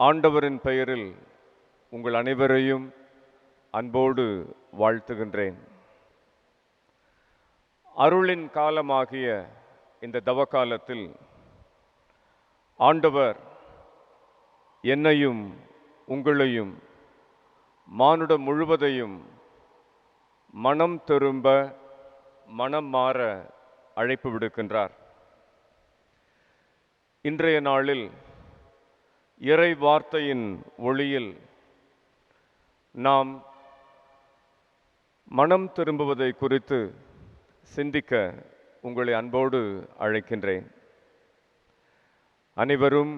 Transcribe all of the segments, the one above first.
ஆண்டவரின் பெயரில் உங்கள் அனைவரையும் அன்போடு வாழ்த்துகின்றேன். அருளின் காலமாகிய இந்த தவக்காலத்தில் ஆண்டவர் என்னையும் உங்களையும் மானுடம் முழுவதையும் மனம் திரும்ப மனம் மாற அழைப்பு விடுக்கின்றார். இன்றைய நாளில் இறை வார்த்தையின் ஒளியில் நாம் மனம் திரும்புவதை குறித்து சிந்திக்க உங்களை அன்போடு அழைக்கின்றேன். அனைவரும்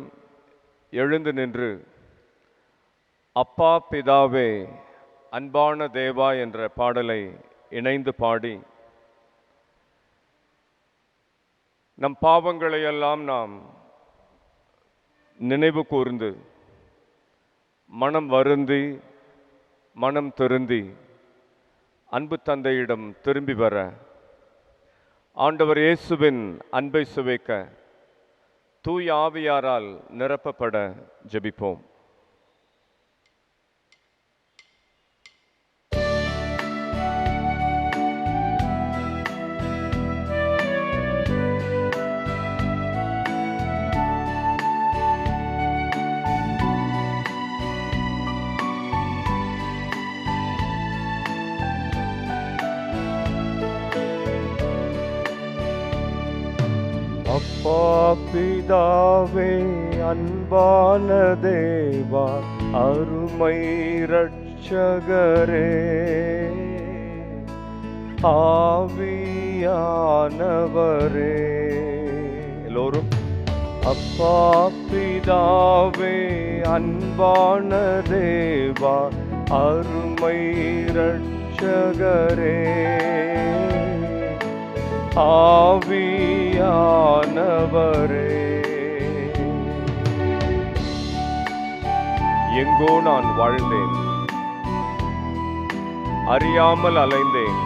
எழுந்து நின்று அப்பா பிதாவே அன்பான தேவா என்ற பாடலை இணைந்து பாடி நம் பாவங்களையெல்லாம் நாம் நினைவு கூர்ந்து மனம் வருந்தி மனம் திருந்தி அன்பு தந்தையிடம் திரும்பி வர ஆண்டவர் இயேசுவின் அன்பை சுவைக்க தூய ஆவியாரால் நிரப்பப்பட ஜெபிப்போம். அப்பா பிதாவே அன்பான தேவா அருமை இரட்சகரே ஆவியானவரே, எல்லோரும் அப்பா பிதாவே அன்பான தேவா அருமை இரட்சகரே ஆவியானவரே. எங்கோ நான் வாழ்ந்தேன், அறியாமல் அலைந்தேன்,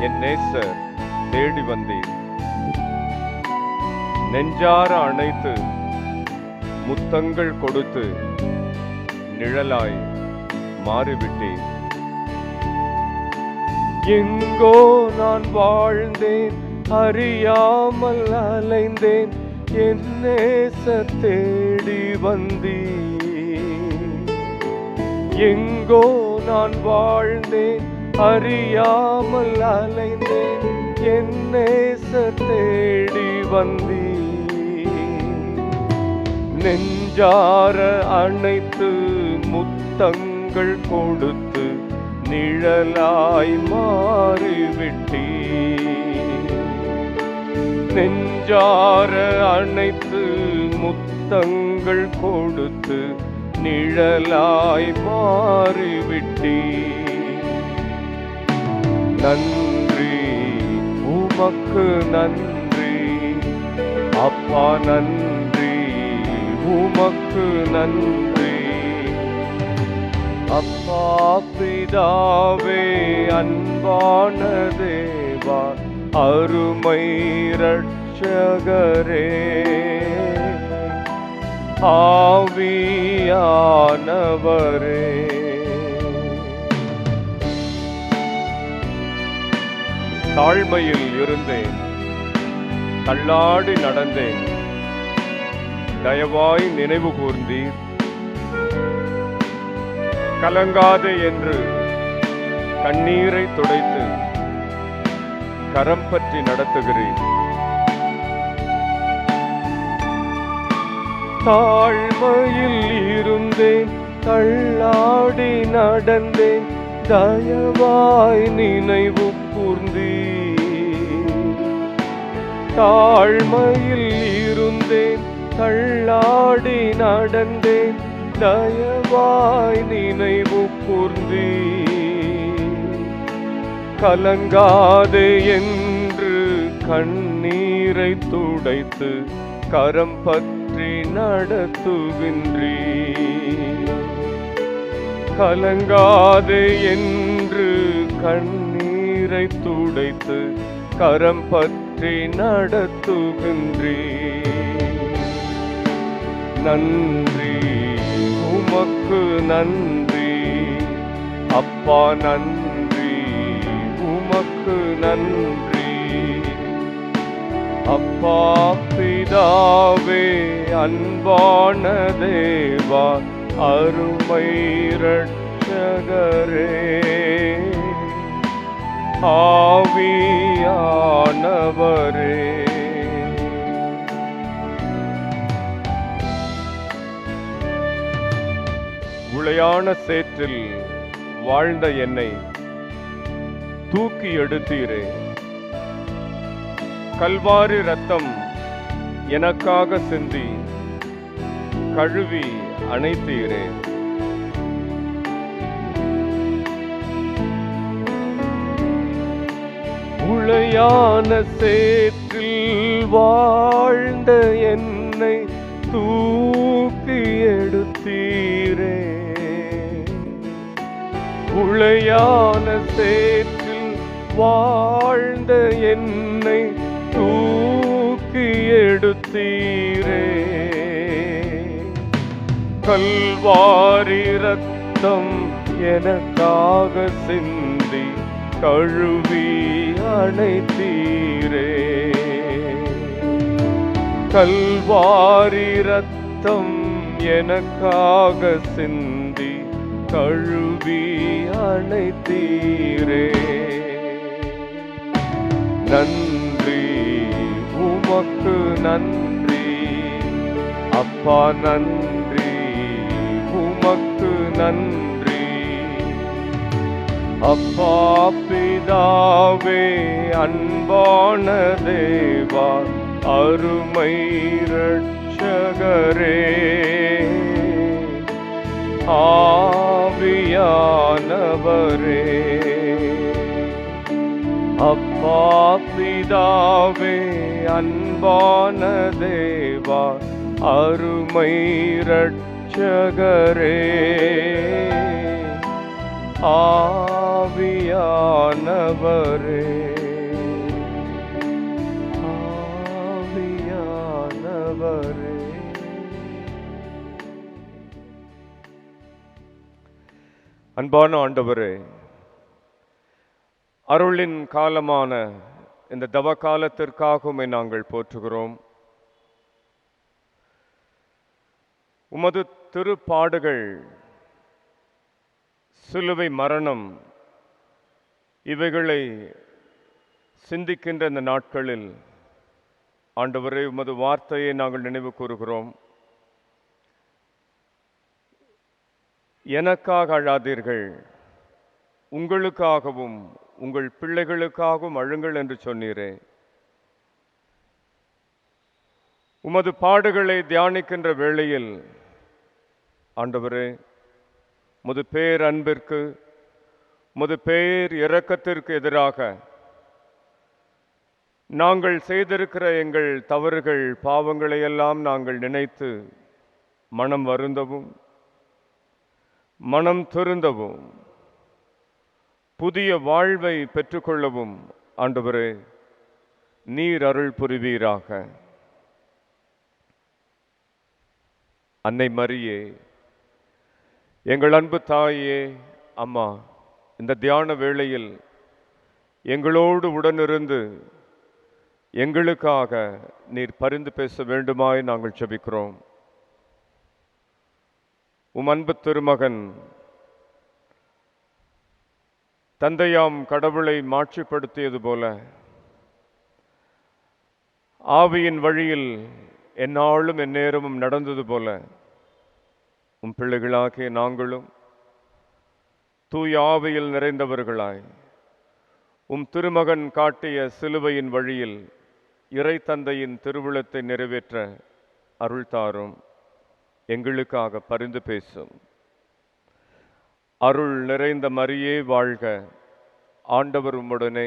என் நேசர் தேடி வந்தேன். நெஞ்சார அணைத்து முத்தங்கள் கொடுத்து நிழலாய் மாறிவிட்டேன். எங்கோ நான் வாழ்ந்தேன், அறியாமல் அலைந்தேன், என் நேசர் தேடி வந்தீர். எங்கோ நான் வாழ்ந்தேன், அறியாமல் அலைந்தேன், என் நேசர் தேடி வந்தீர். நெஞ்சார அணைத்து முத்தங்கள் கொடுத்து நிழலாய் மாறிவிட்டீர். நெஞ்சார அணைத்து முத்தங்கள் கொடுத்து நிழலாய் மாறிவிட்டீர். நன்றி உமக்கு நன்றி அப்பா, நன்றி உமக்கு நன்றி. அப்பா பிதாவே அன்பான தேவா அருமை இரட்சகரே ஆவியானவரே. தாழ்மையில் இருந்தேன், தள்ளாடி நடந்தேன், தயவாய் நினைவு கூர்ந்தீர். கலங்காதே என்று கண்ணீரை துடைத்து கரம் பற்றி நடத்துகிறேன். தாழ்மையில் இருந்தேன், தள்ளாடி நடந்தேன், தயவாய் நினைவு கூர்ந்தீர். தாழ்மையில் இருந்தேன், தள்ளாடி நடந்தேன், தயவாய் நினைவு கூர்ந்தீர். கலங்காதே என்று கண்ணீரை துடைத்து கரம் பற்றி நடத்துகின்றீர். கலங்காதே என்று கண்ணீரை துடைத்து கரம் பற்றி நடத்துகின்றீர். நன்றி, உமக்கு நன்றி அப்பா, நன்றி, உமக்கு நன்றி அப்பா. பிதாவே, அன்பான தேவா, அருமை இரட்சகரே, ஆவியானவரே, உளையான சேற்றில் வாழ்ந்த என்னை தூக்கி எடுத்தீரே. கல்வாரி ரத்தம் எனக்காக சிந்தி கழுவி அணைத்தீரே. உளையான சேற்றில் வாழ்ந்த என்னை தூக்கி எடுத்தீரே. உளையான சேற்றில் வாழ்ந்த என்னை தூக்கி எடுத்தீரே. கல்வாரி ரத்தம் எனக்காக சிந்தி கழுவி அணைத்தீரே. கல்வாரி ரத்தம் எனக்காக சிந்தி கழுவி அணைத்தீரே. நன்றி, உமக்கு நன்றி அப்பா, நன்றி, உமக்கு நன்றி அப்பா. பிதாவே, அன்பான தேவா, அருமை இரட்சகரே, ஆவியானவரே, அப்பா. பிதாவே, அன்பான தேவா, அருமை இரட்சகரே, ஆவியானவரே, ஆவியானவரே. அன்பான ஆண்டவரே, அருளின் காலமான இந்த தவ காலத்திற்காக உம்மை நாங்கள் போற்றுகிறோம். உமது திருப்பாடுகள், சிலுவை மரணம், இவைகளை சிந்திக்கின்ற இந்த நாட்களில் ஆண்டவரே, உமது வார்த்தையை நாங்கள் நினைவு கூறுகிறோம். எனக்காக அழாதீர்கள், உங்களுக்காகவும் உங்கள் பிள்ளைகளுக்காகவும் அழுங்கள் என்று சொன்னீரே. உமது பாடுகளை தியானிக்கின்ற வேளையில் ஆண்டவரே, உமது பேர் அன்பிற்கு, உமது பேர் இரக்கத்திற்கு எதிராக நாங்கள் செய்திருக்கிற எங்கள் தவறுகள், பாவங்களை எல்லாம் நாங்கள் நினைத்து மனம் வருந்தவும், மனம் திருந்தவும், புதிய வாழ்வை பெற்றுக்கொள்ளவும் ஆண்டவரே நீர் அருள் புரிவீராக. அன்னை மரியே, எங்கள் அன்பு தாயே, அம்மா, இந்த தியான வேளையில் எங்களோடு உடனிருந்து எங்களுக்காக நீர் பரிந்து பேச வேண்டுமாய் நாங்கள் ஜெபிக்கிறோம். உம் அன்பு திருமகன் தந்தையாம் கடவுளை மாட்சிப்படுத்தியது போல ஆவியின் வழியில் எந்நாளும் எந்நேரமும் நடந்தது போல உம் பிள்ளைகளாகிய நாங்களும் தூய ஆவியில் நிறைந்தவர்களாய் உம் திருமகன் காட்டிய சிலுவையின் வழியில் இறை தந்தையின் திருவுளத்தை நிறைவேற்ற அருள் தாரும். எங்களுக்காக பரிந்து பேசும். அருள் நிறைந்த மரியே வாழ்க, ஆண்டவர் உம்முடனே,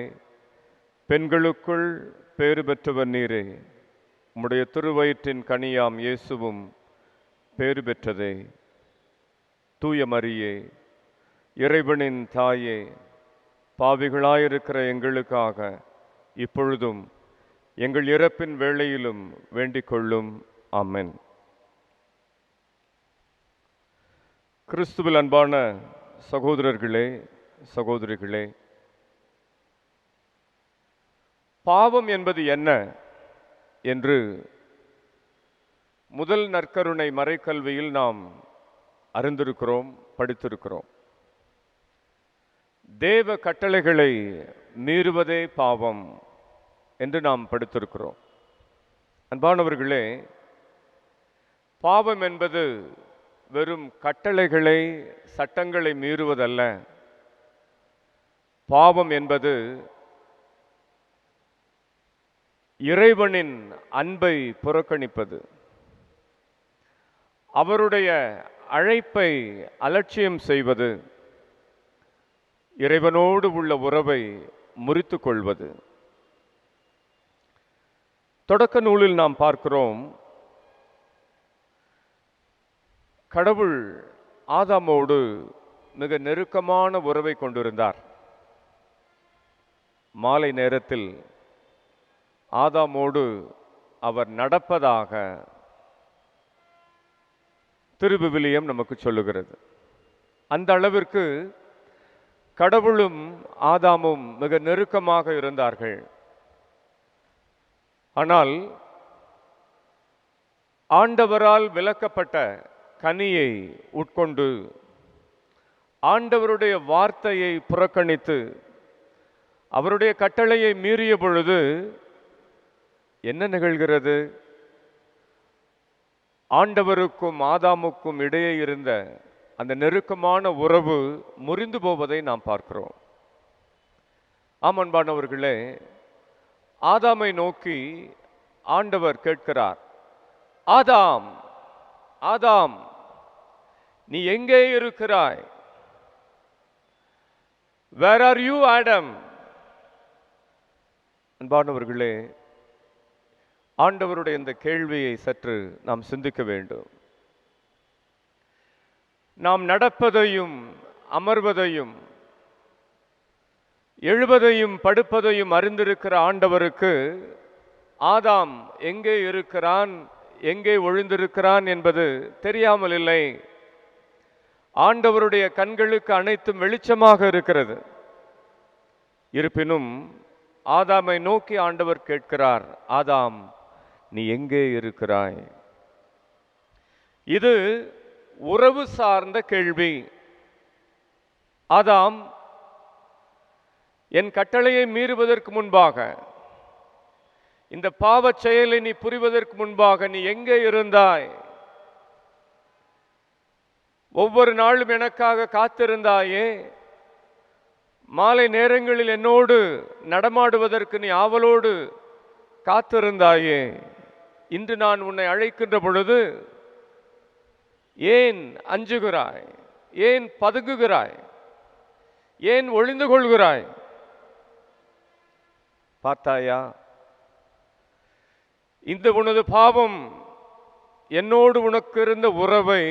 பெண்களுக்குள் பேறு பெற்றவர் நீரே, உம்முடைய திருவயிற்றின் கனியாம் இயேசுவும் பேறு பெற்றதே. தூய மரியே, இறைவனின் தாயே, பாவிகளாயிருக்கிற எங்களுக்காக இப்பொழுதும் எங்கள் இறப்பின் வேளையிலும் வேண்டிக் கொள்ளும். ஆமென். கிறிஸ்துவில் அன்பான சகோதரர்களே, சகோதரிகளே, பாவம் என்பது என்ன என்று முதல் நற்கருணை மறைக்கல்வியில் நாம் அறிந்திருக்கிறோம், படித்திருக்கிறோம். தேவ கட்டளைகளை மீறுவதே பாவம் என்று நாம் படித்திருக்கிறோம். அன்பானவர்களே, பாவம் என்பது வெறும் கட்டளைகளை, சட்டங்களை மீறுவதல்ல. பாவம் என்பது இறைவனின் அன்பை புறக்கணிப்பது, அவருடைய அழைப்பை அலட்சியம் செய்வது, இறைவனோடு உள்ள உறவை முறித்துக் கொள்வது. தொடக்க நூலில் நாம் பார்க்கிறோம், கடவுள் ஆதாமோடு மிக நெருக்கமான உறவை கொண்டிருந்தார். மாலை நேரத்தில் ஆதாமோடு அவர் நடப்பதாக திருவிவிலியம் நமக்கு சொல்லுகிறது. அந்த அளவிற்கு கடவுளும் ஆதாமும் மிக நெருக்கமாக இருந்தார்கள். ஆனால் ஆண்டவரால் விலக்கப்பட்ட கனியை உட்கொண்டு ஆண்டவருடைய வார்த்தையை புறக்கணித்து அவருடைய கட்டளையை மீறிய பொழுது என்ன நிகழ்கிறது? ஆண்டவருக்கும் ஆதாமுக்கும் இடையே இருந்த அந்த நெருக்கமான உறவு முறிந்து போவதை நாம் பார்க்கிறோம். அன்பானவர்களே, ஆதாமை நோக்கி ஆண்டவர் கேட்கிறார், ஆதாம், ஆதாம், நீ எங்கே இருக்கிறாய்? Where are you, Adam? அன்பானவர்களே, ஆண்டவருடைய இந்த கேள்வியை சற்று நாம் சிந்திக்க வேண்டும். நாம் நடப்பதையும் அமர்வதையும் எழுவதையும் படுப்பதையும் அறிந்திருக்கிற ஆண்டவருக்கு ஆதாம் எங்கே இருக்கிறான், எங்கே ஒளிந்திருக்கிறான் என்பது தெரியாமல் இல்லை. ஆண்டவருடைய கண்களுக்கு அனைத்தும் வெளிச்சமாக இருக்கிறது. இருப்பினும் ஆதாமை நோக்கி ஆண்டவர் கேட்கிறார், ஆதாம், நீ எங்கே இருக்கிறாய்? இது உறவு சார்ந்த கேள்வி. ஆதாம், என் கட்டளையை மீறுவதற்கு முன்பாக, இந்த பாவச் செயலை நீ புரிவதற்கு முன்பாக நீ எங்கே இருந்தாய்? ஒவ்வொரு நாளும் எனக்காக காத்திருந்தாயே, மாலை நேரங்களில் என்னோடு நடமாடுவதற்கு நீ ஆவலோடு காத்திருந்தாயே. இன்று நான் உன்னை அழைக்கின்ற பொழுது ஏன் அஞ்சுகிறாய்? ஏன் பதுங்குகிறாய்? ஏன் ஒளிந்து கொள்கிறாய்? பார்த்தாயா, இந்த உனது பாவம் என்னோடு உனக்கு இருந்த உறவை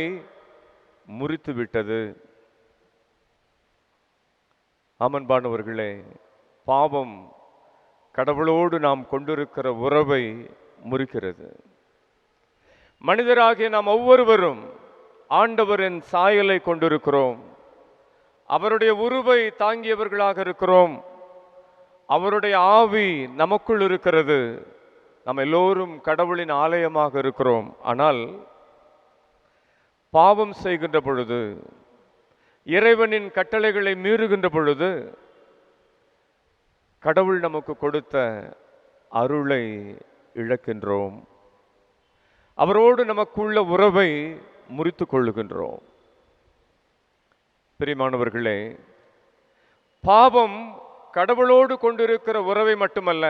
முறித்து விட்டது. அன்பானவர்களே, பாவம் கடவுளோடு நாம் கொண்டிருக்கிற உறவை முறிக்கிறது. மனிதராகிய நாம் ஒவ்வொருவரும் ஆண்டவரின் சாயலை கொண்டிருக்கிறோம். அவருடைய உருவை தாங்கியவர்களாக இருக்கிறோம். அவருடைய ஆவி நமக்குள் இருக்கிறது. நாம் எல்லோரும் கடவுளின் ஆலயமாக இருக்கிறோம். ஆனால் பாவம் செய்கின்ற பொழுது, இறைவனின் கட்டளைகளை மீறுகின்ற பொழுது, கடவுள் நமக்கு கொடுத்த அருளை இழக்கின்றோம். அவரோடு நமக்குள்ள உறவை முறித்து கொள்ளுகின்றோம். பிரியமானவர்களே, பாவம் கடவுளோடு கொண்டிருக்கிற உறவை மட்டுமல்ல,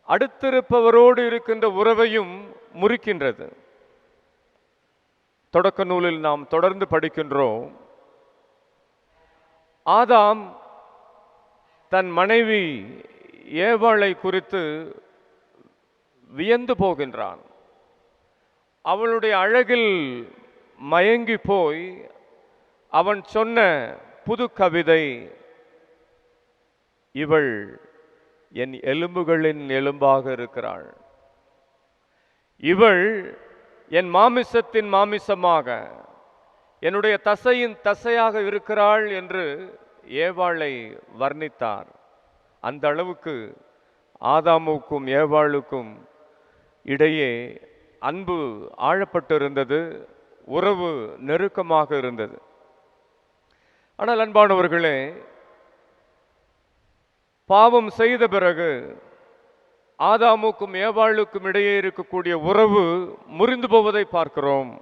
அடுத்திருப்பவரோடு இருக்கின்ற உறவையும் முறிக்கின்றது. தொடக்க நூலில் நாம் தொடர்ந்து படிக்கின்றோம், ஆதாம் தன் மனைவி ஏவாளை குறித்து வியந்து போகின்றான். அவளுடைய அழகில் மயங்கி போய் அவன் சொன்ன புது கவிதை, இவள் என் எலும்புகளின் எலும்பாக இருக்கிறாள், இவள் என் மாமிசத்தின் மாமிசமாக, என்னுடைய தசையின் தசையாக இருக்கிறாள் என்று ஏவாளை வர்ணித்தார். அந்த அளவுக்கு ஆதாமுக்கும் ஏவாளுக்கும் இடையே அன்பு ஆழப்பட்டிருந்தது, உறவு நெருக்கமாக இருந்தது. ஆனால் அன்பானவர்களே, பாவம் செய்த பிறகு ஆதாமுக்கும் ஏவாளுக்கும் இடையே இருக்கக்கூடிய உறவு முறிந்து போவதை பார்க்கிறோம்.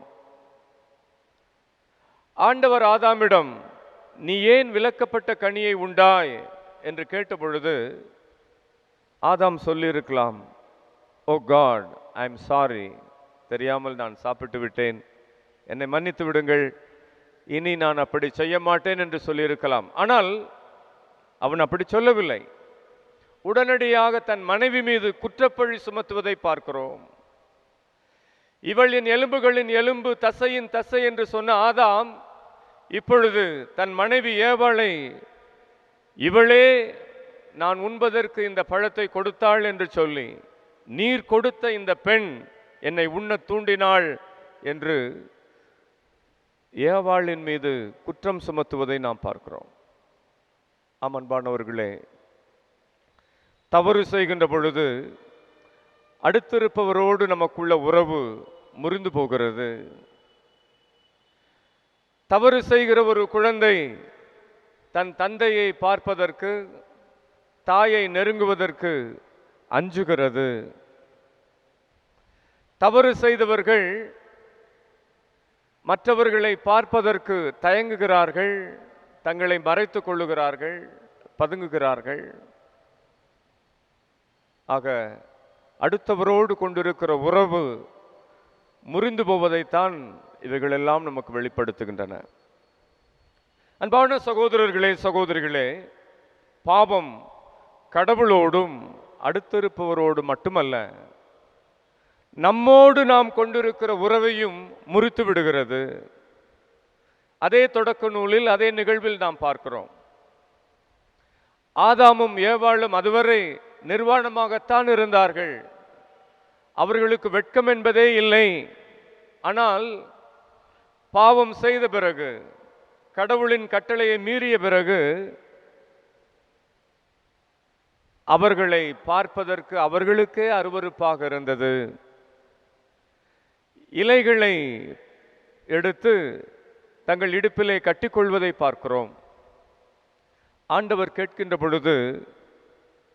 ஆண்டவர் ஆதாமிடம், நீ ஏன் விலக்கப்பட்ட கனியை உண்டாய் என்று கேட்டபொழுது ஆதாம் சொல்லியிருக்கலாம், ஓ காட், ஐ எம் சாரி, தெரியாமல் நான் சாப்பிட்டு விட்டேன், என்னை மன்னித்து விடுங்கள், இனி நான் அப்படி செய்ய மாட்டேன் என்று சொல்லியிருக்கலாம். ஆனால் அவன் அப்படி சொல்லவில்லை. உடனடியாக தன் மனைவி மீது குற்றப்பழி சுமத்துவதை பார்க்கிறோம். இவள் என் எலும்புகளின் எலும்பு, தசையின் தசை என்று சொன்ன ஆதாம் இப்பொழுது தன் மனைவி ஏவாளை, இவளே நான் உண்பதற்கு இந்த பழத்தை கொடுத்தாள் என்று சொல்லி, நீர் கொடுத்த இந்த பெண் என்னை உண்ண தூண்டினாள் என்று ஏவாளின் மீது குற்றம் சுமத்துவதை நாம் பார்க்கிறோம். அன்பானவர்களே, தவறு செய்கின்ற பொழுது அடுத்திருப்பவரோடு நமக்குள்ள உறவு முறிந்து போகிறது. தவறு செய்கிற ஒரு குழந்தை தன் தந்தையை பார்ப்பதற்கு, தாயை நெருங்குவதற்கு அஞ்சுகிறது. தவறு செய்தவர்கள் மற்றவர்களை பார்ப்பதற்கு தயங்குகிறார்கள், தங்களை மறைத்துக் கொள்ளுகிறார்கள், பதுங்குகிறார்கள். ஆக அடுத்தவரோடு கொண்டிருக்கிற உறவு முறிந்து போவதைத்தான் இவைகளெல்லாம் நமக்கு வெளிப்படுத்துகின்றன. அன்பான சகோதரர்களே, சகோதரிகளே, பாவம் கடவுளோடும் அடுத்திருப்பவரோடு மட்டுமல்ல, நம்மோடு நாம் கொண்டிருக்கிற உறவையும் முறித்து விடுகிறது. அதே தொடக்க நூலில், அதே நிகழ்வில் நாம் பார்க்கிறோம். ஆதாமும் ஏவாளும் அதுவரை நிர்வாணமாகத்தான் இருந்தார்கள், அவர்களுக்கு வெட்கம் என்பதே இல்லை. ஆனால் பாவம் செய்த பிறகு, கடவுளின் கட்டளையை மீறிய பிறகு, அவர்களை பார்ப்பதற்கு அவர்களுக்கே அருவருப்பாக இருந்தது. இலைகளை எடுத்து தங்கள் இடுப்பிலே கட்டிக்கொள்வதை பார்க்கிறோம். ஆண்டவர் கேட்கின்ற பொழுது,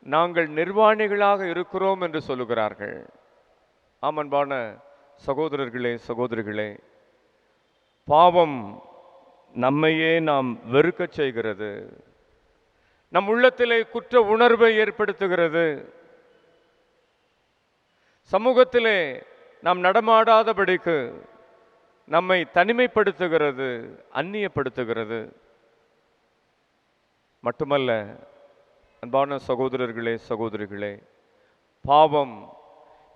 நாங்கள் நிர்வாணிகளாக இருக்கிறோம் என்று சொல்லுகிறார்கள். அன்பான சகோதரர்களே, சகோதரிகளே, பாவம் நம்மையே நாம் வெறுக்கச் செய்கிறது, நம் உள்ளத்திலே குற்ற உணர்வை ஏற்படுத்துகிறது, சமூகத்திலே நாம் நடமாடாதபடிக்கு நம்மை தனிமைப்படுத்துகிறது, அந்நியப்படுத்துகிறது. மட்டுமல்ல அன்பான சகோதரர்களே, சகோதரிகளே, பாவம்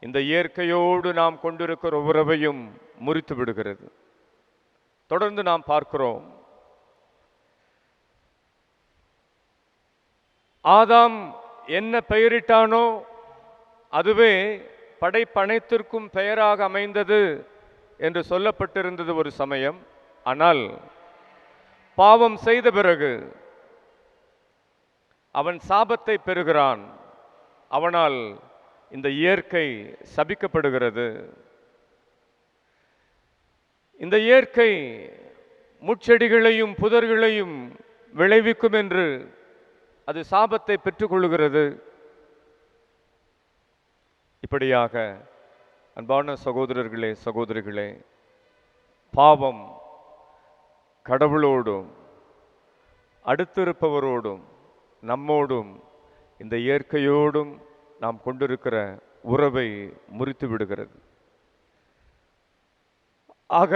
இந்த இயற்கையோடு நாம் கொண்டிருக்கிற உறவையும் முறித்து விடுகிறது. தொடர்ந்து நாம் பார்க்கிறோம், ஆதாம் என்ன பெயரிட்டானோ அதுவே படைப்பனைத்திற்கும் பெயராக அமைந்தது என்று சொல்லப்பட்டிருந்தது ஒரு சமயம். ஆனால் பாவம் செய்த பிறகு அவன் சாபத்தை பெறுகிறான். அவனால் இந்த இயற்கை சபிக்கப்படுகிறது. இந்த இயற்கை முட்செடிகளையும் புதர்களையும் விளைவிக்கும் என்று அது சாபத்தை பெற்றுக்கொள்கிறது. இப்படியாக அன்பான சகோதரர்களே, சகோதரிகளே, பாவம் கடவுளோடும் அடுத்திருப்பவரோடும் நம்மோடும் இந்த இயற்கையோடும் நாம் கொண்டிருக்கிற உறவை முறித்து விடுகிறது. ஆக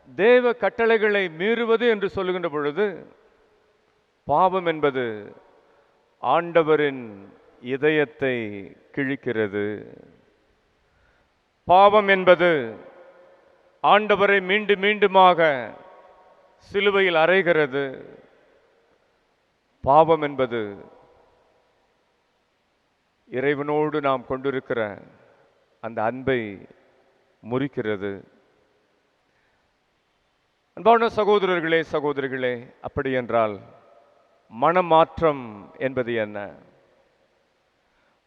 தேவ கட்டளைகளை மீறுவது என்று சொல்லுகின்ற பொழுது, பாவம் என்பது ஆண்டவரின் இதயத்தை கிழிக்கிறது. பாவம் என்பது ஆண்டவரை மீண்டும் மீண்டுமாக சிலுவையில் அறைகிறது. பாவம் என்பது இறைவனோடு நாம் கொண்டிருக்கிற அந்த அன்பை முறிக்கிறது. அன்பான சகோதரர்களே, சகோதரிகளே, அப்படி என்றால் மனமாற்றம் என்பது என்ன?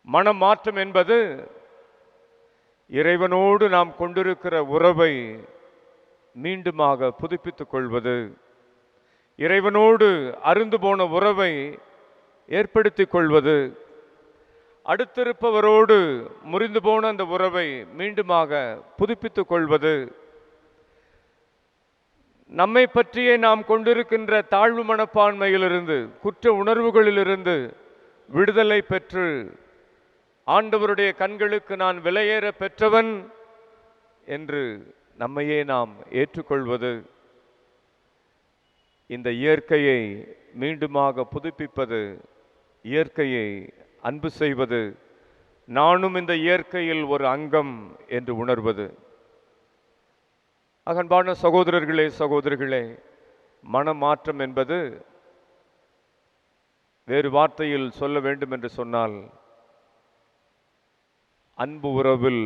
மனமாற்றம் என்பது இறைவனோடு நாம் கொண்டிருக்கிற உறவை மீண்டுமாக புதுப்பித்துக் கொள்வது, இறைவனோடு அருந்து போன உறவை ஏற்படுத்திக் கொள்வது, அடுத்திருப்பவரோடு முறிந்து போன அந்த உறவை மீண்டுமாக புதுப்பித்துக் கொள்வது, நம்மை பற்றியே நாம் கொண்டிருக்கின்ற தாழ்வு மனப்பான்மையிலிருந்து, குற்ற உணர்வுகளிலிருந்து விடுதலை பெற்று ஆண்டவருடைய கண்களுக்கு நான் விலையேற பெற்றவன் என்று நம்மையே நாம் ஏற்றுக்கொள்வது, இந்த இயற்கையை மீண்டுமாக புதுப்பிப்பது, இயற்கையை அன்பு செய்வது, நானும் இந்த இயற்கையில் ஒரு அங்கம் என்று உணர்வது. அன்பான சகோதரர்களே, சகோதரிகளே, மனமாற்றம் என்பது வேறு வார்த்தையில் சொல்ல வேண்டும் என்று சொன்னால் அன்பு உறவில்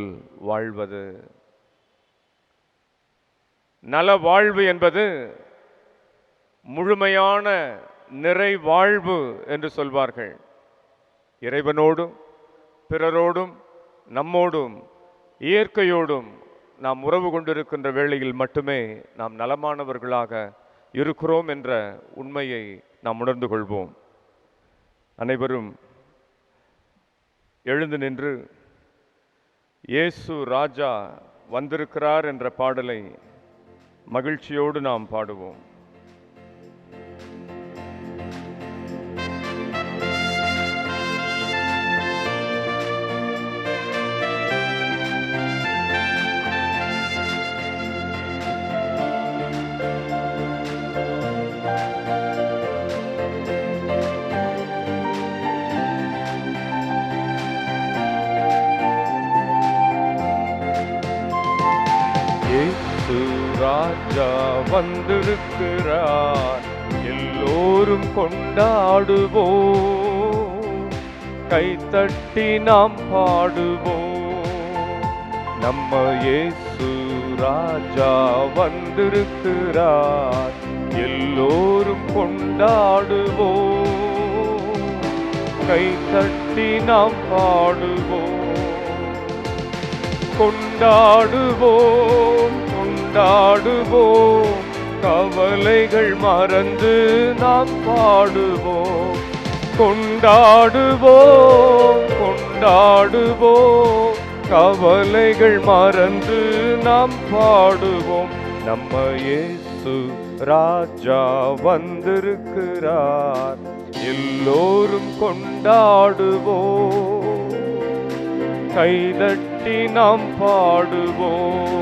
வாழ்வது. நல வாழ்வு என்பது முழுமையான நிறை வாழ்வு என்று சொல்வார்கள். இறைவனோடும் பிறரோடும் நம்மோடும் இயற்கையோடும் நாம் உறவு கொண்டிருக்கின்ற வேளையில் மட்டுமே நாம் நலமானவர்களாக இருக்கிறோம் என்ற உண்மையை நாம் உணர்ந்து கொள்வோம். அனைவரும் எழுந்து நின்று இயேசு ராஜா வந்திருக்கிறார் என்ற பாடலை மகிழ்ச்சியோடு நாம் பாடுவோம். ராஜா வந்திருக்கிறார், எல்லோரும் கொண்டாடுவோம், கைத்தட்டி நாம் பாடுவோம். நம்ம இயேசு ராஜா வந்திருக்கிறார், எல்லோரும் கொண்டாடுவோம், கைத்தட்டி நாம் பாடுவோம். கொண்டாடுவோம், கொண்டாடுவோம், கவலைகள் மறந்து நாம் பாடுவோம். கொண்டாடுவோம், கொண்டாடுவோம், கவலைகள் மறந்து நாம் பாடுவோம். நம்ம இயேசு ராஜா வந்திருக்கிறார், எல்லோரும் கொண்டாடுவோம், கைதட்டி நாம் பாடுவோம்.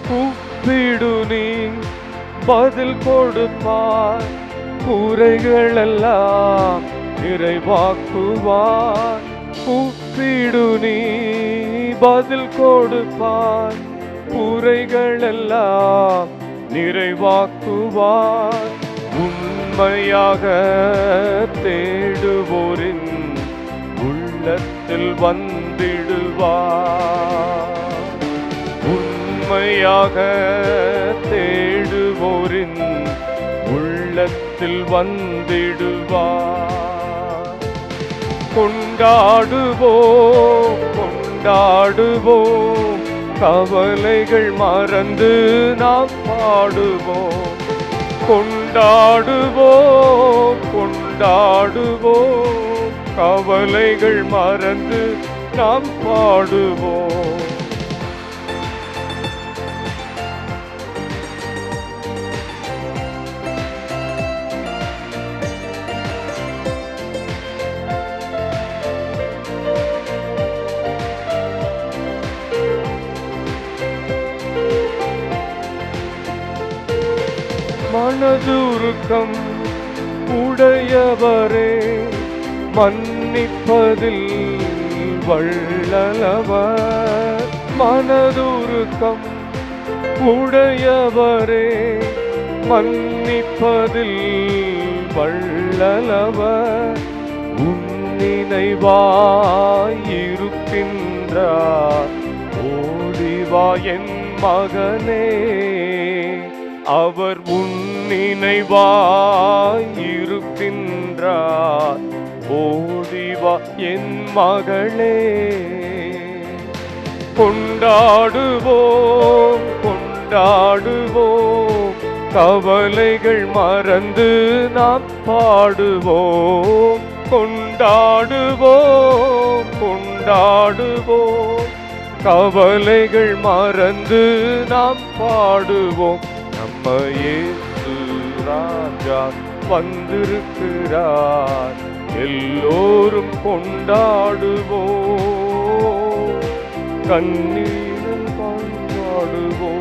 கூப்பிடு நீ பதில் கொடுப்பார், குறைகளெல்லாம் நிறைவாக்குவார். கூப்பிடு நீ பதில் கொடுப்பார், குறைகளெல்லாம் நிறைவாக்குவார். உண்மையாக தேடுவோரின் உள்ளத்தில் வந்திடுவார். உண்மையாக தேடுவோரின் உள்ளத்தில் வந்திடுவார். கொண்டாடுவோம், கொண்டாடுவோம், கவலைகள் மறந்து நாம் பாடுவோம். கொண்டாடுவோம், கொண்டாடுவோம், கவலைகள் மறந்து நாம் பாடுவோம். மனதுருக்கம் உடையவரே, மன்னிப்பதில் வள்ளலவர். மனதுருக்கம் உடையவரே, மன்னிப்பதில் வல்லவர், நினைவாயிருக்கின்றார். ஓடிவா என் மகனே, அவர் நினைவாயிருக்கின்றார். ஓடிவா என் மகளே. கொண்டாடுவோம் கொண்டாடுவோம், கவலைகள் மறந்து நாம் பாடுவோம். கொண்டாடுவோம் கொண்டாடுவோம், கவலைகள் மறந்து நாம் பாடுவோம். நம்ம இயேசு ராஜா வந்திருக்கிறார், எல்லோரும் கொண்டாடுவோம், கண்ணீரில் கொண்டாடுவோம்.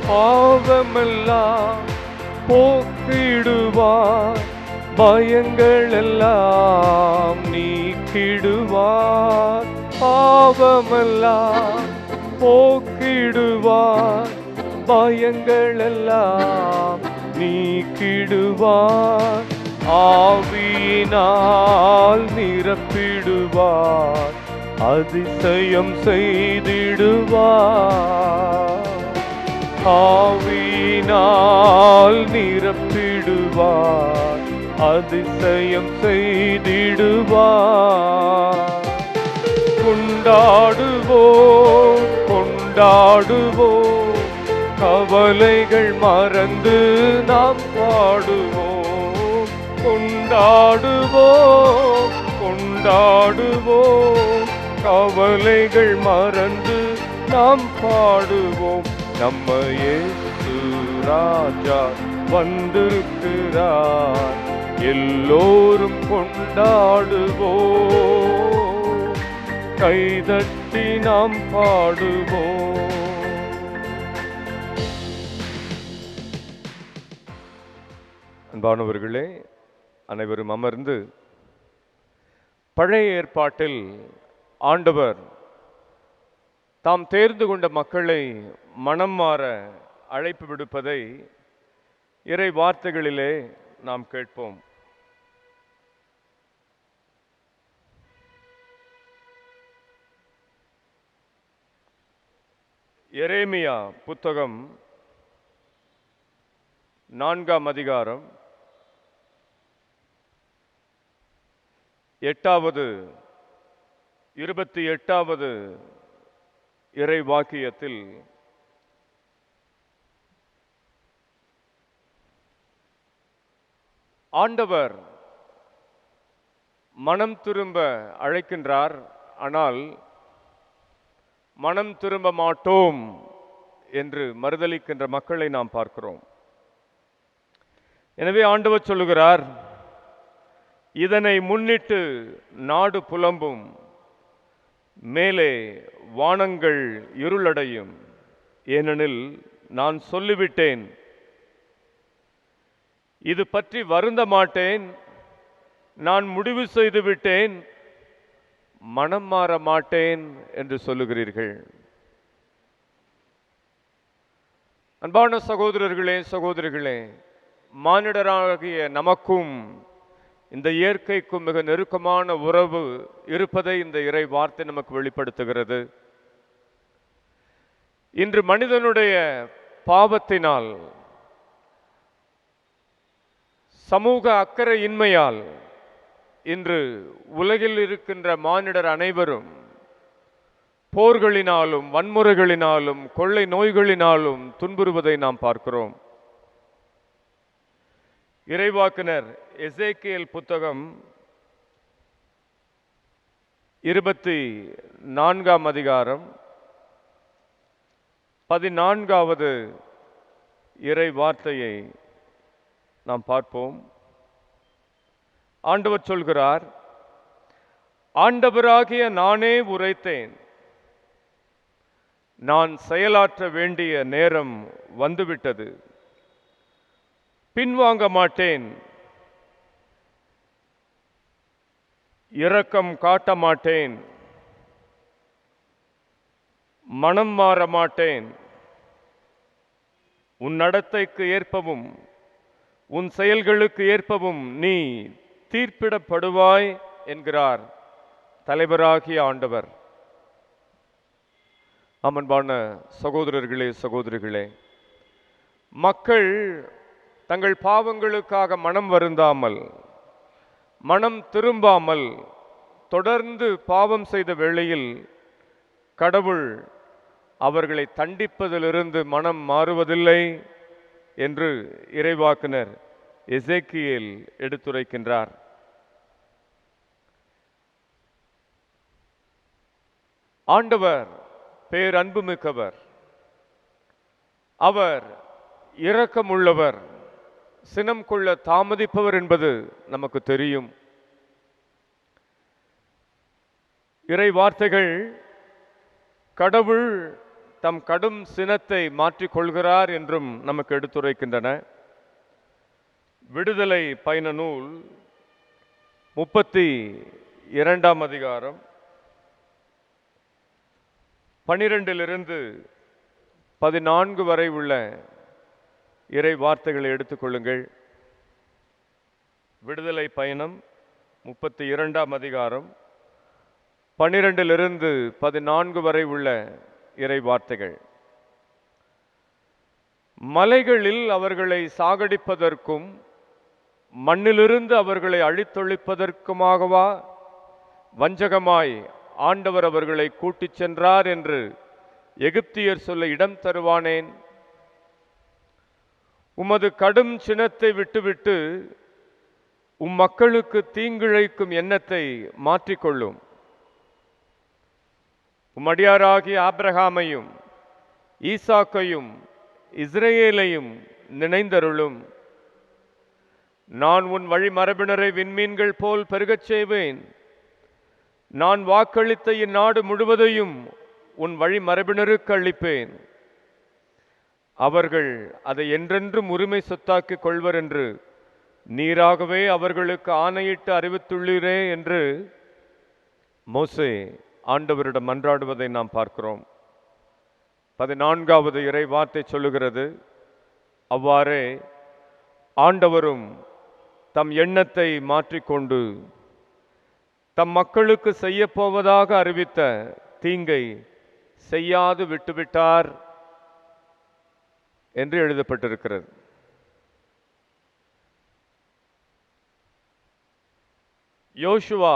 பாவமெல்லாம் போக்கிடுவார், பயங்கள் எல்லாம் நீக்கிடுவார். பாவமெல்லாம் போக்கிடுவார், பயங்கள் எல்லாம் நீக்கிடுவார். ஆவியினால் நிரப்பிடுவார், அதிசயம் செய்திடுவார். ஆவியினால் நிரப்பிடுவார், அதிசயம் செய்திடுவார். கொண்டாடுவோம் கொண்டாடுவோம், கவலைகள் மறந்து நாம் பாடுவோம். கொண்டாடுவோம் கொண்டாடுவோம், கவலைகள் மறந்து நாம் பாடுவோம். நம்ம இயேசு ராஜா வந்திருக்கிறார், எல்லோரும் கொண்டாடுவோம், கைதட்டி நாம் பாடுவோம். அன்பானவர்களே, அனைவரும் அமர்ந்து பழைய ஏற்பாட்டில் ஆண்டவர் தாம் தேர்ந்து கொண்ட மக்களை மனம் மாற அழைப்பு விடுப்பதை இறை வார்த்தைகளிலே நாம் கேட்போம். எரேமியா புத்தகம் 4ஆம் அதிகாரம் 28வது இறை வாக்கியத்தில் ஆண்டவர் மனம் திரும்ப அழைக்கின்றார், ஆனால் மனம் திரும்ப மாட்டோம் என்று மறுதலிக்கின்ற மக்களை நாம் பார்க்கிறோம். எனவே ஆண்டவர் சொல்லுகிறார், இதனை முன்னிட்டு நாடு புலம்பும், மேலே வானங்கள் இருளடையும். ஏனெனில் நான் சொல்லிவிட்டேன், இது பற்றி வருந்த மாட்டேன், நான் முடிவு செய்து விட்டேன், மனம் மாற மாட்டேன் என்று சொல்லுகிறீர்கள். அன்பான சகோதரர்களே சகோதரிகளே, மானிடராகிய நமக்கும் இந்த இயற்கைக்கும் மிக நெருக்கமான உறவு இருப்பதை இந்த இறை வார்த்தை நமக்கு வெளிப்படுத்துகிறது. இன்று மனிதனுடைய பாவத்தினால், சமூக அக்கறையின்மையால் இன்று உலகில் இருக்கின்ற மானிடர் அனைவரும் போர்களினாலும் வன்முறைகளினாலும் கொள்ளை நோய்களினாலும் துன்புறுவதை நாம் பார்க்கிறோம். இறைவாக்கினர் எசேக்கியேல் புத்தகம் 24ஆம் அதிகாரம் 14வது இறை வார்த்தையை நாம் பார்ப்போம். ஆண்டவர் சொல்கிறார், ஆண்டவராகிய நானே உரைத்தேன், நான் செயலாற்ற வேண்டிய நேரம் வந்துவிட்டது, பின்வாங்க மாட்டேன், இரக்கம் காட்ட மாட்டேன், மனம் மாற மாட்டேன், உன் நடத்தைக்கு ஏற்பவும் உன் செயல்களுக்கு ஏற்பவும் நீ தீர்ப்பிடப்படுவாய் என்கிறார் தலைவராகிய ஆண்டவர். அன்பான சகோதரர்களே, சகோதரிகளே, மக்கள் தங்கள் பாவங்களுக்காக மனம் வருந்தாமல், மனம் திரும்பாமல் தொடர்ந்து பாவம் செய்த வேளையில் கடவுள் அவர்களை தண்டிப்பதிலிருந்து மனம் மாறுவதில்லை என்று இறைவாக்கினர் எசேக்கியேல் எடுத்துரைக்கின்றார். ஆண்டவர் பேரன்பு மிக்கவர், அவர் இரக்கமுள்ளவர், சினம் கொள்ள தாமதிப்பவர் என்பது நமக்கு தெரியும். இறை வார்த்தைகள் கடவுள் தம் கடும் சினத்தை மாற்றிக்கொள்கிறார் என்றும் நமக்கு எடுத்துரைக்கின்றன. விடுதலை பயண நூல் 32ஆம் அதிகாரம் 12 - 14 வரை உள்ள இறை வார்த்தைகளை எடுத்துக்கொள்ளுங்கள். விடுதலை பயணம் 32ஆம் அதிகாரம் 12 - 14 வரை உள்ள இறை வார்த்தைகள். மலைகளில் அவர்களை சாகடிப்பதற்கும் மண்ணிலிருந்து அவர்களை அழித்தொழிப்பதற்குமாகவா வஞ்சகமாய் ஆண்டவர் அவர்களை கூட்டிச் சென்றார் என்று எகிப்தியர் சொல்ல இடம் தருவானேன்? உமது கடும் சினத்தை விட்டுவிட்டு உம் மக்களுக்கு தீங்கிழைக்கும் எண்ணத்தை மாற்றிக்கொள்ளும். உம்மடியாராகிய ஆபிரகாமையும் ஈசாக்கையும் இஸ்ரவேலையும் நினைந்தருளும். நான் உன் வழி மரபினரை விண்மீன்கள் போல் பெருகச் செய்வேன். நான் வாக்களித்த இந்நாடு முழுவதையும் உன் வழி மரபினருக்கு அளிப்பேன். அவர்கள் அதை என்றென்றும் உரிமை சொத்தாக்கிக் கொள்வர் என்று நீராகவே அவர்களுக்கு ஆணையிட்டு அறிவித்துள்ளீரே என்று மோசே ஆண்டவரிடம் மன்றாடுவதை நாம் பார்க்கிறோம். 14வது இறை வார்த்தை சொல்லுகிறது, அவ்வாறே ஆண்டவரும் தம் எண்ணத்தை மாற்றிக்கொண்டு தம் மக்களுக்கு செய்யப்போவதாக அறிவித்த தீங்கை செய்யாது விட்டுவிட்டார் என்று எழுதப்பட்டிருக்கிறது. யோசுவா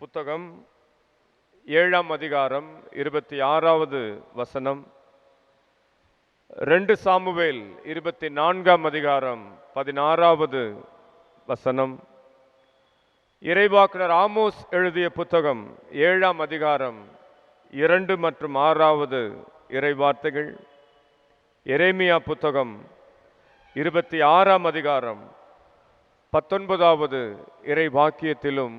புத்தகம் 7ஆம் அதிகாரம் 26வது வசனம், 2 சாமுவேல் 24ஆம் அதிகாரம் 16வது வசனம், இறைவாக்கினர் ஆமோஸ் எழுதிய புத்தகம் 7ஆம் அதிகாரம் 2 மற்றும் 6வது இறை வார்த்தைகள், எரேமியா புத்தகம் 26ஆம் அதிகாரம் 19வது இறை வாக்கியத்திலும்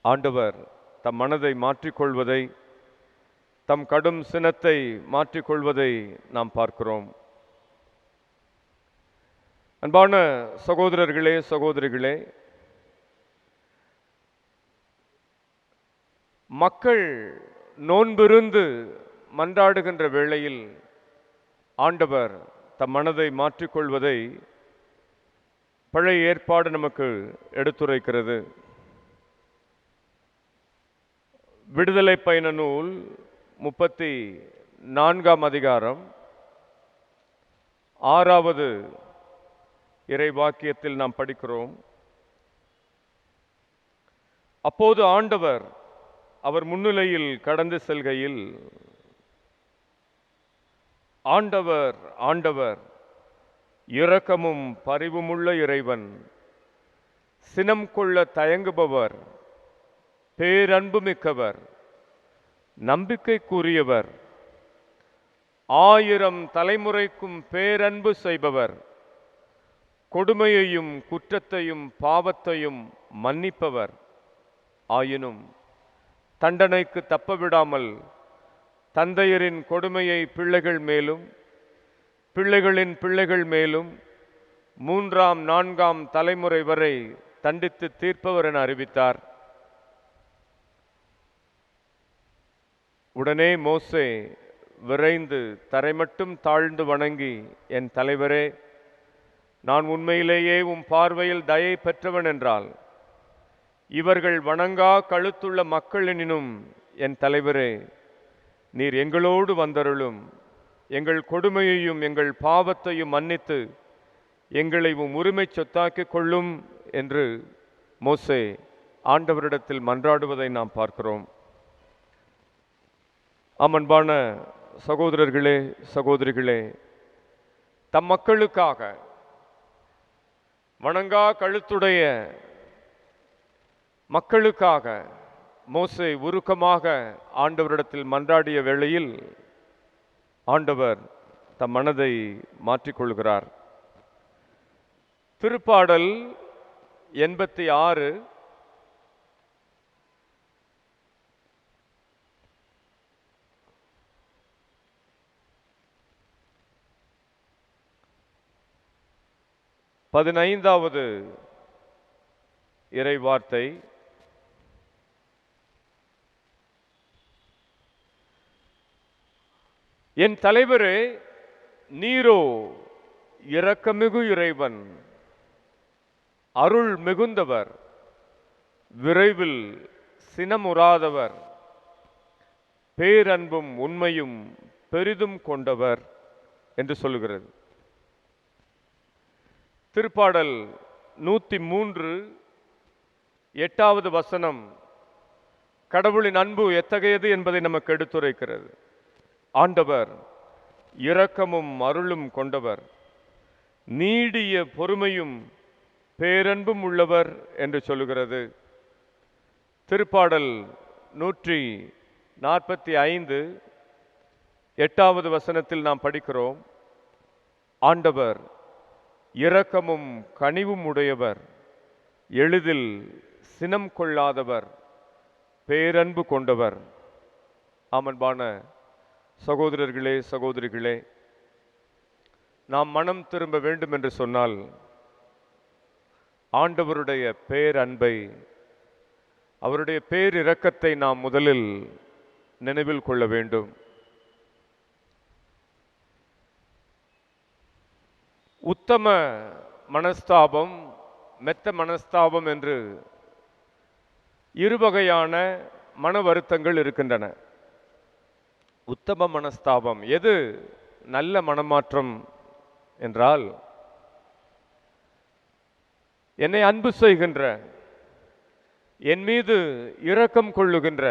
ஆண்டவர் தம் மனதை மாற்றிக்கொள்வதை, தம் கடும் சினத்தை மாற்றிக்கொள்வதை நாம் பார்க்கிறோம். அன்பான சகோதரர்களே, சகோதரிகளே, மக்கள் நோன்பிருந்து மன்றாடுகின்ற வேளையில் ஆண்டவர் தம் மனதை மாற்றிக்கொள்வதை பழைய ஏற்பாடு நமக்கு எடுத்துரைக்கிறது. விடுதலை பயண நூல் 34ஆம் அதிகாரம் 6வது இறை வாக்கியத்தில் நாம் படிக்கிறோம், அப்போது ஆண்டவர் அவர் முன்னிலையில் கடந்து செல்கையில், ஆண்டவர் ஆண்டவர் இரக்கமும் பரிவுமுள்ள இறைவன், சினம் கொள்ள தயங்குபவர், பேரன்பு மிக்கவர், நம்பிக்கைக்குரியவர், 1000 தலைமுறைக்கும் பேரன்பு செய்பவர், கொடுமையையும் குற்றத்தையும் பாவத்தையும் மன்னிப்பவர். ஆயினும் தண்டனைக்கு தப்பவிடாமல் தந்தையரின் கொடுமையை பிள்ளைகள் மேலும் பிள்ளைகளின் பிள்ளைகள் மேலும் 3ஆம் 4ஆம் தலைமுறை வரை தண்டித்து தீர்ப்பவர் என அறிவித்தார். உடனே மோசே விரைந்து தரைமட்டும் தாழ்ந்து வணங்கி, என் தலைவரே, நான் உண்மையிலேயே உம் பார்வையில் தயை பெற்றவன் என்றால் இவர்கள் வணங்கா கழுத்துள்ள மக்களெனினும் என் தலைவரே, நீர் எங்களோடு வந்தருளும். எங்கள் கொடுமையையும் எங்கள் பாவத்தையும் மன்னித்து எங்களை உம் உரிமை சொத்தாக்கிக் கொள்ளும் என்று மோசே ஆண்டவரிடத்தில் மன்றாடுவதை நாம் பார்க்கிறோம். அன்பான சகோதரர்களே, சகோதரிகளே, தம் மக்களுக்காக வணங்கா கழுத்துடைய மக்களுக்காக மோசே உருக்கமாக ஆண்டவரிடத்தில் மன்றாடிய வேளையில் ஆண்டவர் தம் மனதை மாற்றிக்கொள்கிறார். திருப்பாடல் 86 15வது இறை வார்த்தை, என் தலைவரே, நீரோ இரக்கமிகு இறைவன், அருள் மிகுந்தவர், விரைவில் சினமுறாதவர், பேரன்பும் உண்மையும் பெரிதும் கொண்டவர் என்று சொல்லுகிறது. திருப்பாடல் 103 8வது வசனம் கடவுளின் அன்பு எத்தகையது என்பதை நமக்கு எடுத்துரைக்கிறது. ஆண்டவர் இரக்கமும் அருளும் கொண்டவர், நீடிய பொறுமையும் பேரன்பும் உள்ளவர் என்று சொல்லுகிறது. திருப்பாடல் 145 8வது வசனத்தில் நாம் படிக்கிறோம், ஆண்டவர் இரக்கமும் கனிவும் உடையவர், எளிதில் சினம் கொள்ளாதவர், பேரன்பு கொண்டவர். அன்பான சகோதரர்களே, சகோதரிகளே, நாம் மனம் திரும்ப வேண்டும் என்று சொன்னால் ஆண்டவருடைய பேரன்பை, அவருடைய பேரிரக்கத்தை நாம் முதலில் நினைவில் கொள்ள வேண்டும். உத்தம மனஸ்தாபம், மெத்த மனஸ்தாபம் என்று இருவகையான மன வருத்தங்கள் இருக்கின்றன. உத்தம மனஸ்தாபம் எது நல்ல மனமாற்றம் என்றால், என்னை அன்பு செய்கின்ற, என் மீது இரக்கம் கொள்ளுகின்ற,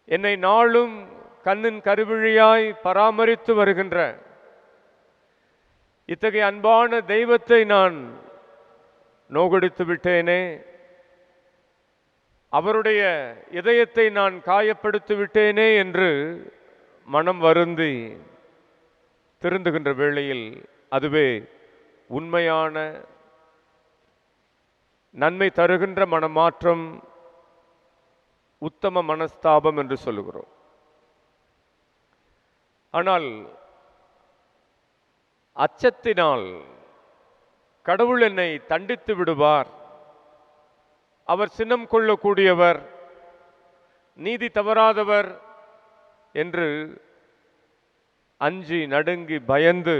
என்னை நாளும் கண்ணின் கருவிழியாய் பராமரித்து வருகின்ற இத்தகைய அன்பான தெய்வத்தை நான் நோகடித்து விட்டேனே, அவருடைய இதயத்தை நான் காயப்படுத்தி விட்டேனே என்று மனம் வருந்தி திருந்துகின்ற வேளையில் அதுவே உண்மையான நன்மை தருகின்ற மனமாற்றம், உத்தம மனஸ்தாபம் என்று சொல்லுகிறோம். ஆனால் அச்சத்தினால் கடவுள் என்னை தண்டித்து விடுவார், அவர் சினம் கொள்ளக்கூடியவர், நீதி தவறாதவர் என்று அஞ்சி நடுங்கி பயந்து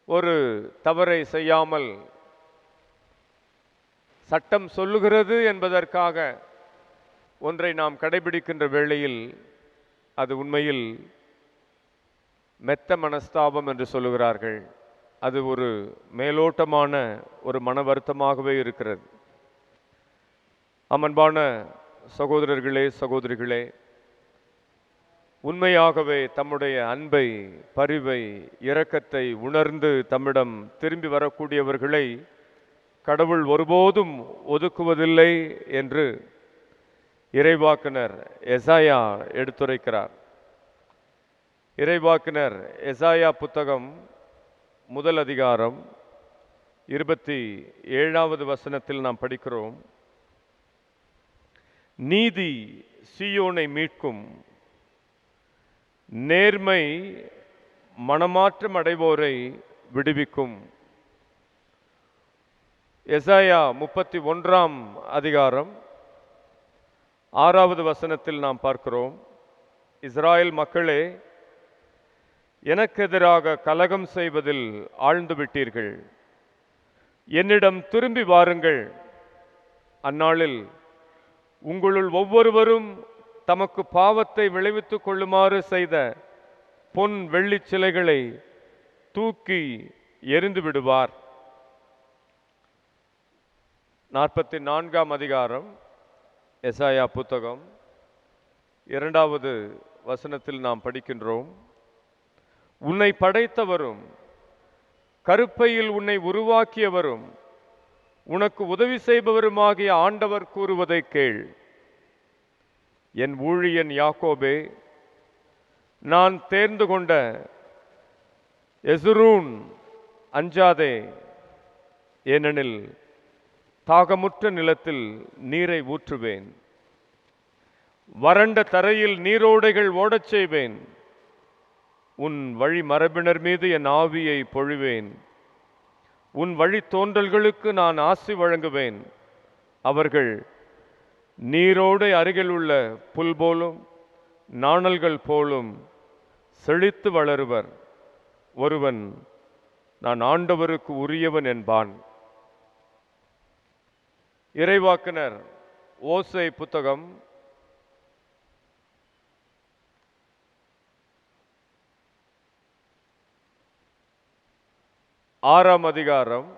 ஒரு தவறை செய்யாமல் சட்டம் சொல்லுகிறது என்பதற்காக ஒன்றை நாம் கடைபிடிக்கின்ற வேளையில் அது உண்மையில் மெத்த மனஸ்தாபம் என்று சொல்லுகிறார்கள். அது ஒரு மேலோட்டமான ஒரு மன வருத்தமாகவே இருக்கிறது. அன்பான சகோதரர்களே, சகோதரிகளே, உண்மையாகவே தம்முடைய அன்பை, பரிவை, இரக்கத்தை உணர்ந்து தம்மிடம் திரும்பி வரக்கூடியவர்களை கடவுள் ஒருபோதும் ஒதுக்குவதில்லை என்று இறைவாக்கினர் எசாயா எடுத்துரைக்கிறார். இறைவாக்கினர் எசாயா புத்தகம் முதல் அதிகாரம் 27வது வசனத்தில் நாம் படிக்கிறோம், நீதி சீயோனை மீட்கும், நேர்மை மனமாற்றம் அடைவோரை விடுவிக்கும். எசாயா 31ஆம் அதிகாரம் 6வது வசனத்தில் நாம் பார்க்கிறோம், இஸ்ராயேல் மக்களே, எனக்கு எதிராக கலகம் செய்வதில் ஆழ்ந்து விட்டீர்கள், என்னிடம் திரும்பி வாருங்கள். அந்நாளில் உங்களுள் ஒவ்வொருவரும் தமக்கு பாவத்தை விளைவித்துக் கொள்ளுமாறு செய்த பொன் வெள்ளி சிலைகளை தூக்கி எறிந்து விடுவார். 44ஆம் அதிகாரம் எசாயா புத்தகம் 2வது வசனத்தில் நாம் படிக்கின்றோம், உன்னை படைத்தவரும் கருப்பையில் உன்னை உருவாக்கியவரும் உனக்கு உதவி செய்பவருமாகிய ஆண்டவர் கூறுவதை கேள். என் ஊழியன் யாக்கோபே, நான் தேர்ந்து கொண்ட எசுரூன், அஞ்சாதே, ஏனெனில் தாகமுற்ற நிலத்தில் நீரை ஊற்றுவேன், வறண்ட தரையில் நீரோடைகள் ஓடச் செய்வேன். உன் வழி மரபினர் மீது என் ஆவியை பொழிவேன், உன் வழி தோன்றல்களுக்கு நான் ஆசி வழங்குவேன். அவர்கள் நீரோடை அருகில் உள்ள புல் போலும் நாணல்கள் போலும் செழித்து வளருவர். ஒருவன் நான் ஆண்டவருக்கு உரியவன் என்பான். இறைவாக்கினர் ஓசை புத்தகம் 6ஆம் அதிகாரம்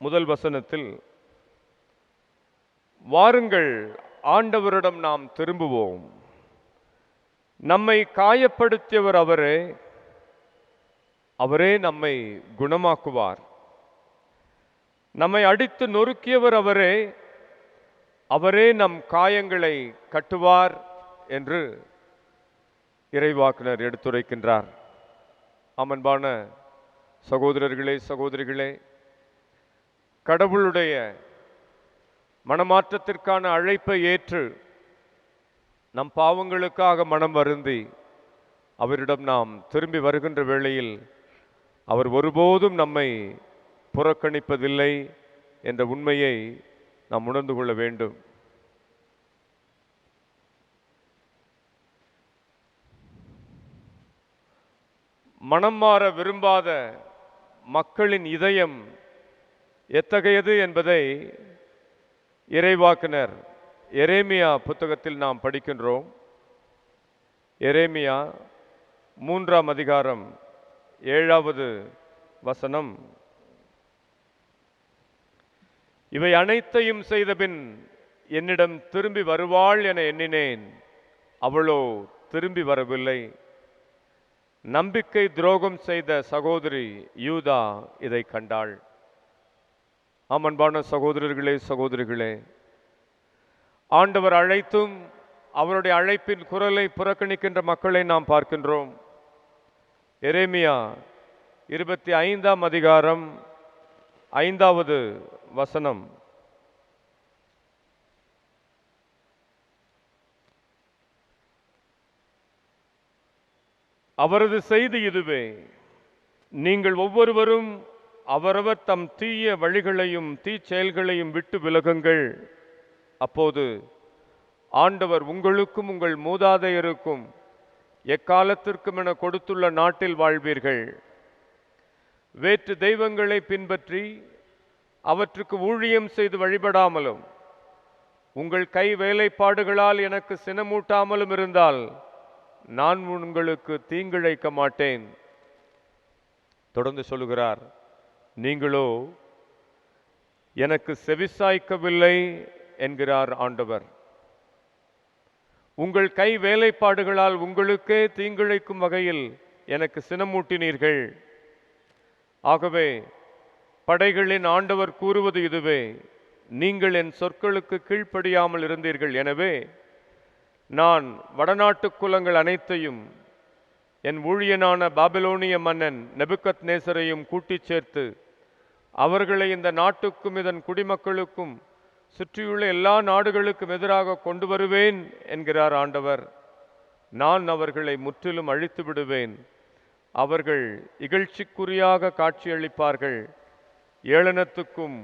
முதல் வசனத்தில், வாருங்கள், ஆண்டவரிடம் நாம் திரும்புவோம். நம்மை காயப்படுத்தியவர் அவரே, அவரே நம்மை குணமாக்குவார். நம்மை அடித்து நொறுக்கியவர் அவரே, அவரே நம் காயங்களை கட்டுவார் என்று இறைவாக்கினர் எடுத்துரைக்கின்றார். அன்பான சகோதரர்களே, சகோதரிகளே, கடவுளுடைய மனமாற்றத்திற்கான அழைப்பை ஏற்று நம் பாவங்களுக்காக மனம் வருந்தி அவரிடம் நாம் திரும்பி வருகின்ற வேளையில் அவர் ஒருபோதும் நம்மை புறக்கணிப்பதில்லை என்ற உண்மையை நாம் உணர்ந்து கொள்ள வேண்டும். மனம் மாற விரும்பாத மக்களின் இதயம் எத்தகையது என்பதை இறைவாக்கினர் எரேமியா புத்தகத்தில் நாம் படிக்கின்றோம். எரேமியா 3ஆம் அதிகாரம் 7வது வசனம், இவை அனைத்தையும் செய்தபின் என்னிடம் திரும்பி வருவாள் என எண்ணினேன், அவளோ திரும்பி வரவில்லை. நம்பிக்கை துரோகம் செய்த சகோதரி யூதா இதை கண்டாள். அன்பான சகோதரர்களே, சகோதரிகளே, ஆண்டவர் அழைத்தும் அவருடைய அழைப்பின் குரலை புறக்கணிக்கின்ற மக்களை நாம் பார்க்கின்றோம். எரேமியா 25ஆம் அதிகாரம் 5வது வசனம், அவரது செய்தி இதுவே, நீங்கள் ஒவ்வொருவரும் அவரவர் தம் தீய வழிகளையும் தீச்செயல்களையும் விட்டு விலகுங்கள். அப்போது ஆண்டவர் உங்களுக்கும் உங்கள் மூதாதையருக்கும் எக்காலத்திற்கும் என கொடுத்துள்ள நாட்டில் வாழ்வீர்கள். வேற்று தெய்வங்களை பின்பற்றி அவற்றுக்கு ஊழியம் செய்து வழிபடாமலும் உங்கள் கை வேலைப்பாடுகளால் எனக்கு சினமூட்டாமலும் இருந்தால் நான் உங்களுக்கு தீங்கிழைக்க மாட்டேன். தொடர்ந்து சொல்லுகிறார், நீங்களோ எனக்கு செவிசாய்க்கவில்லை என்கிறார் ஆண்டவர். உங்கள் கை வேலைப்பாடுகளால் உங்களுக்கே தீங்கிழைக்கும் வகையில் எனக்கு சினமூட்டினீர்கள். ஆகவே படைகளின் ஆண்டவர் கூறுவது இதுவே, நீங்கள் என் சொற்களுக்கு கீழ்ப்படியாமல் இருந்தீர்கள். எனவே நான் வடநாட்டு குலங்கள் அனைத்தையும் என் ஊழியனான பாபிலோனிய மன்னன் நெபுக்கத்நேசரையும் கூட்டிச் சேர்த்து அவர்களை இந்த நாட்டுக்கும் இதன் குடிமக்களுக்கும் சுற்றியுள்ள எல்லா நாடுகளுக்கும் எதிராக கொண்டு வருவேன் என்கிறார் ஆண்டவர். நான் அவர்களை முற்றிலும் அழித்து விடுவேன். அவர்கள் இகழ்ச்சிக்குறியாக காட்சியளிப்பார்கள். ஏளனத்துக்கும்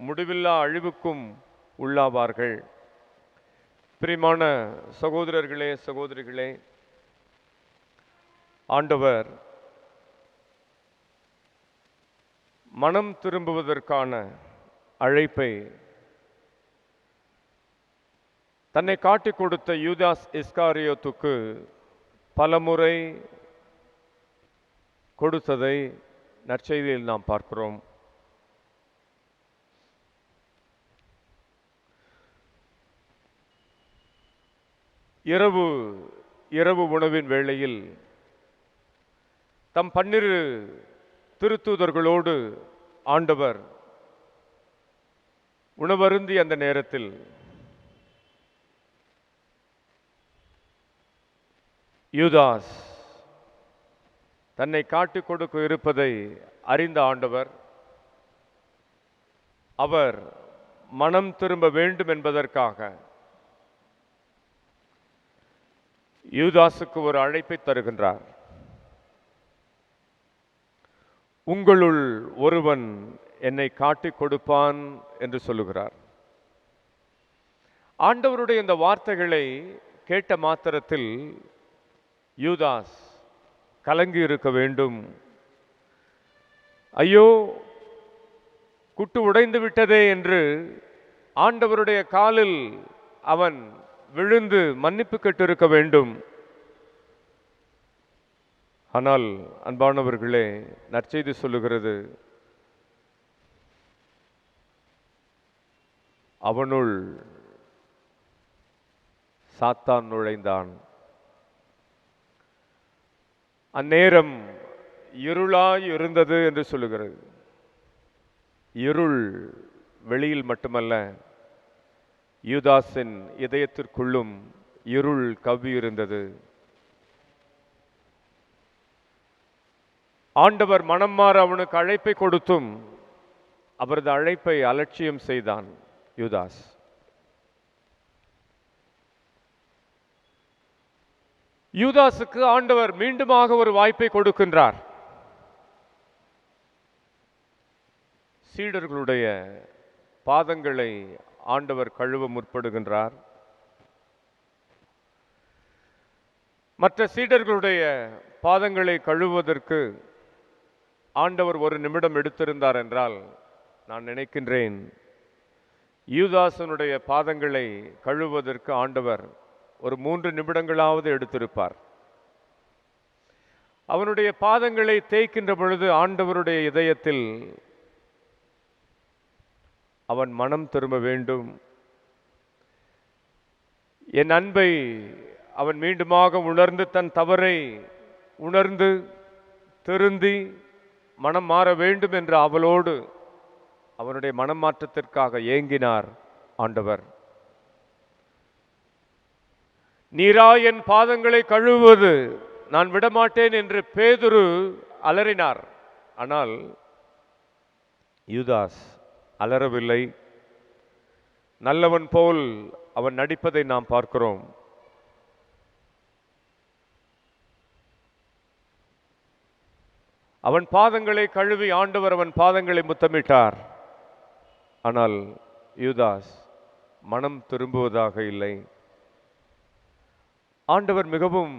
முடிவில்லா அழிவுக்கும் உள்ளாவார்கள். பிரியமான சகோதரர்களே, சகோதரிகளே, ஆண்டவர் மனம் திரும்புவதற்கான அழைப்பை தன்னை காட்டிக் கொடுத்த யூதாஸ் இஸ்காரியோத்துக்கு பலமுறை கொடுத்ததை நற்செய்தியில் நாம் பார்க்கிறோம். இரவு உணவின் வேளையில் தம் 12 திருத்தூதர்களோடு ஆண்டவர் உணவருந்திய அந்த நேரத்தில் யூதாஸ் தன்னை காட்டிக் கொடுக்க இருப்பதை அறிந்த ஆண்டவர் அவர் மனம் திரும்ப வேண்டும் என்பதற்காக யூதாசுக்கு ஒரு அழைப்பை தருகின்றார். உங்களுள் ஒருவன் என்னை காட்டிக் கொடுப்பான் என்று சொல்லுகிறார். ஆண்டவருடைய இந்த வார்த்தைகளை கேட்ட மாத்திரத்தில் யூதாஸ் கலங்கி இருக்க வேண்டும். ஐயோ, குட்டு உடைந்து விட்டதே என்று ஆண்டவருடைய காலில் அவன் விழுந்து மன்னிப்பு கேட்டிருக்க வேண்டும். ஆனால் அன்பானவர்களே, நற்செய்தி சொல்லுகிறது, அவனுள் சாத்தான் நுழைந்தான். அந்நேரம் இருளாய் இருந்தது என்று சொல்லுகிறது. இருள் வெளியில் மட்டுமல்ல, யூதாஸின் இதயத்திற்குள்ளும் இருள் கவ்வி இருந்தது. ஆண்டவர் மனம் மாற அவனுக்கு அழைப்பை கொடுத்தும் அவரது அழைப்பை அலட்சியம் செய்தான் யூதாஸ். யூதாசுக்கு ஆண்டவர் மீண்டுமாக ஒரு வாய்ப்பை கொடுக்கின்றார். சீடர்களுடைய பாதங்களை ஆண்டவர் கழுவ முற்படுகின்றார். மற்ற சீடர்களுடைய பாதங்களை கழுவுவதற்கு ஆண்டவர் ஒரு நிமிடம் எடுத்திருந்தார் என்றால், நான் நினைக்கின்றேன் யூதாசனுடைய பாதங்களை கழுவுவதற்கு ஆண்டவர் ஒரு 3 நிமிடங்களாவது எடுத்திருப்பார். அவனுடைய பாதங்களை தேய்க்கின்ற பொழுது ஆண்டவருடைய இதயத்தில் அவன் மனம் திரும்ப வேண்டும். என் அன்பை அவன் மீண்டுமாக உணர்ந்து தன் தவறை உணர்ந்து திருந்தி மனம் மாற வேண்டும் என்ற ஆவலோடு அவனுடைய மனம் மாற்றத்திற்காக ஏங்கினார் ஆண்டவர். நீரா என் பாதங்களை கழுவுவது நான் விடமாட்டேன் என்று பேதுரு அலறினார். ஆனால் யூதாஸ் அலறவில்லை. நல்லவன் போல் அவன் நடிப்பதை நாம் பார்க்கிறோம். அவன் பாதங்களை கழுவி ஆண்டவர் அவன் பாதங்களை முத்தமிட்டார். ஆனால் யூதாஸ் மனம் திரும்புவதாக இல்லை. ஆண்டவர் மிகவும்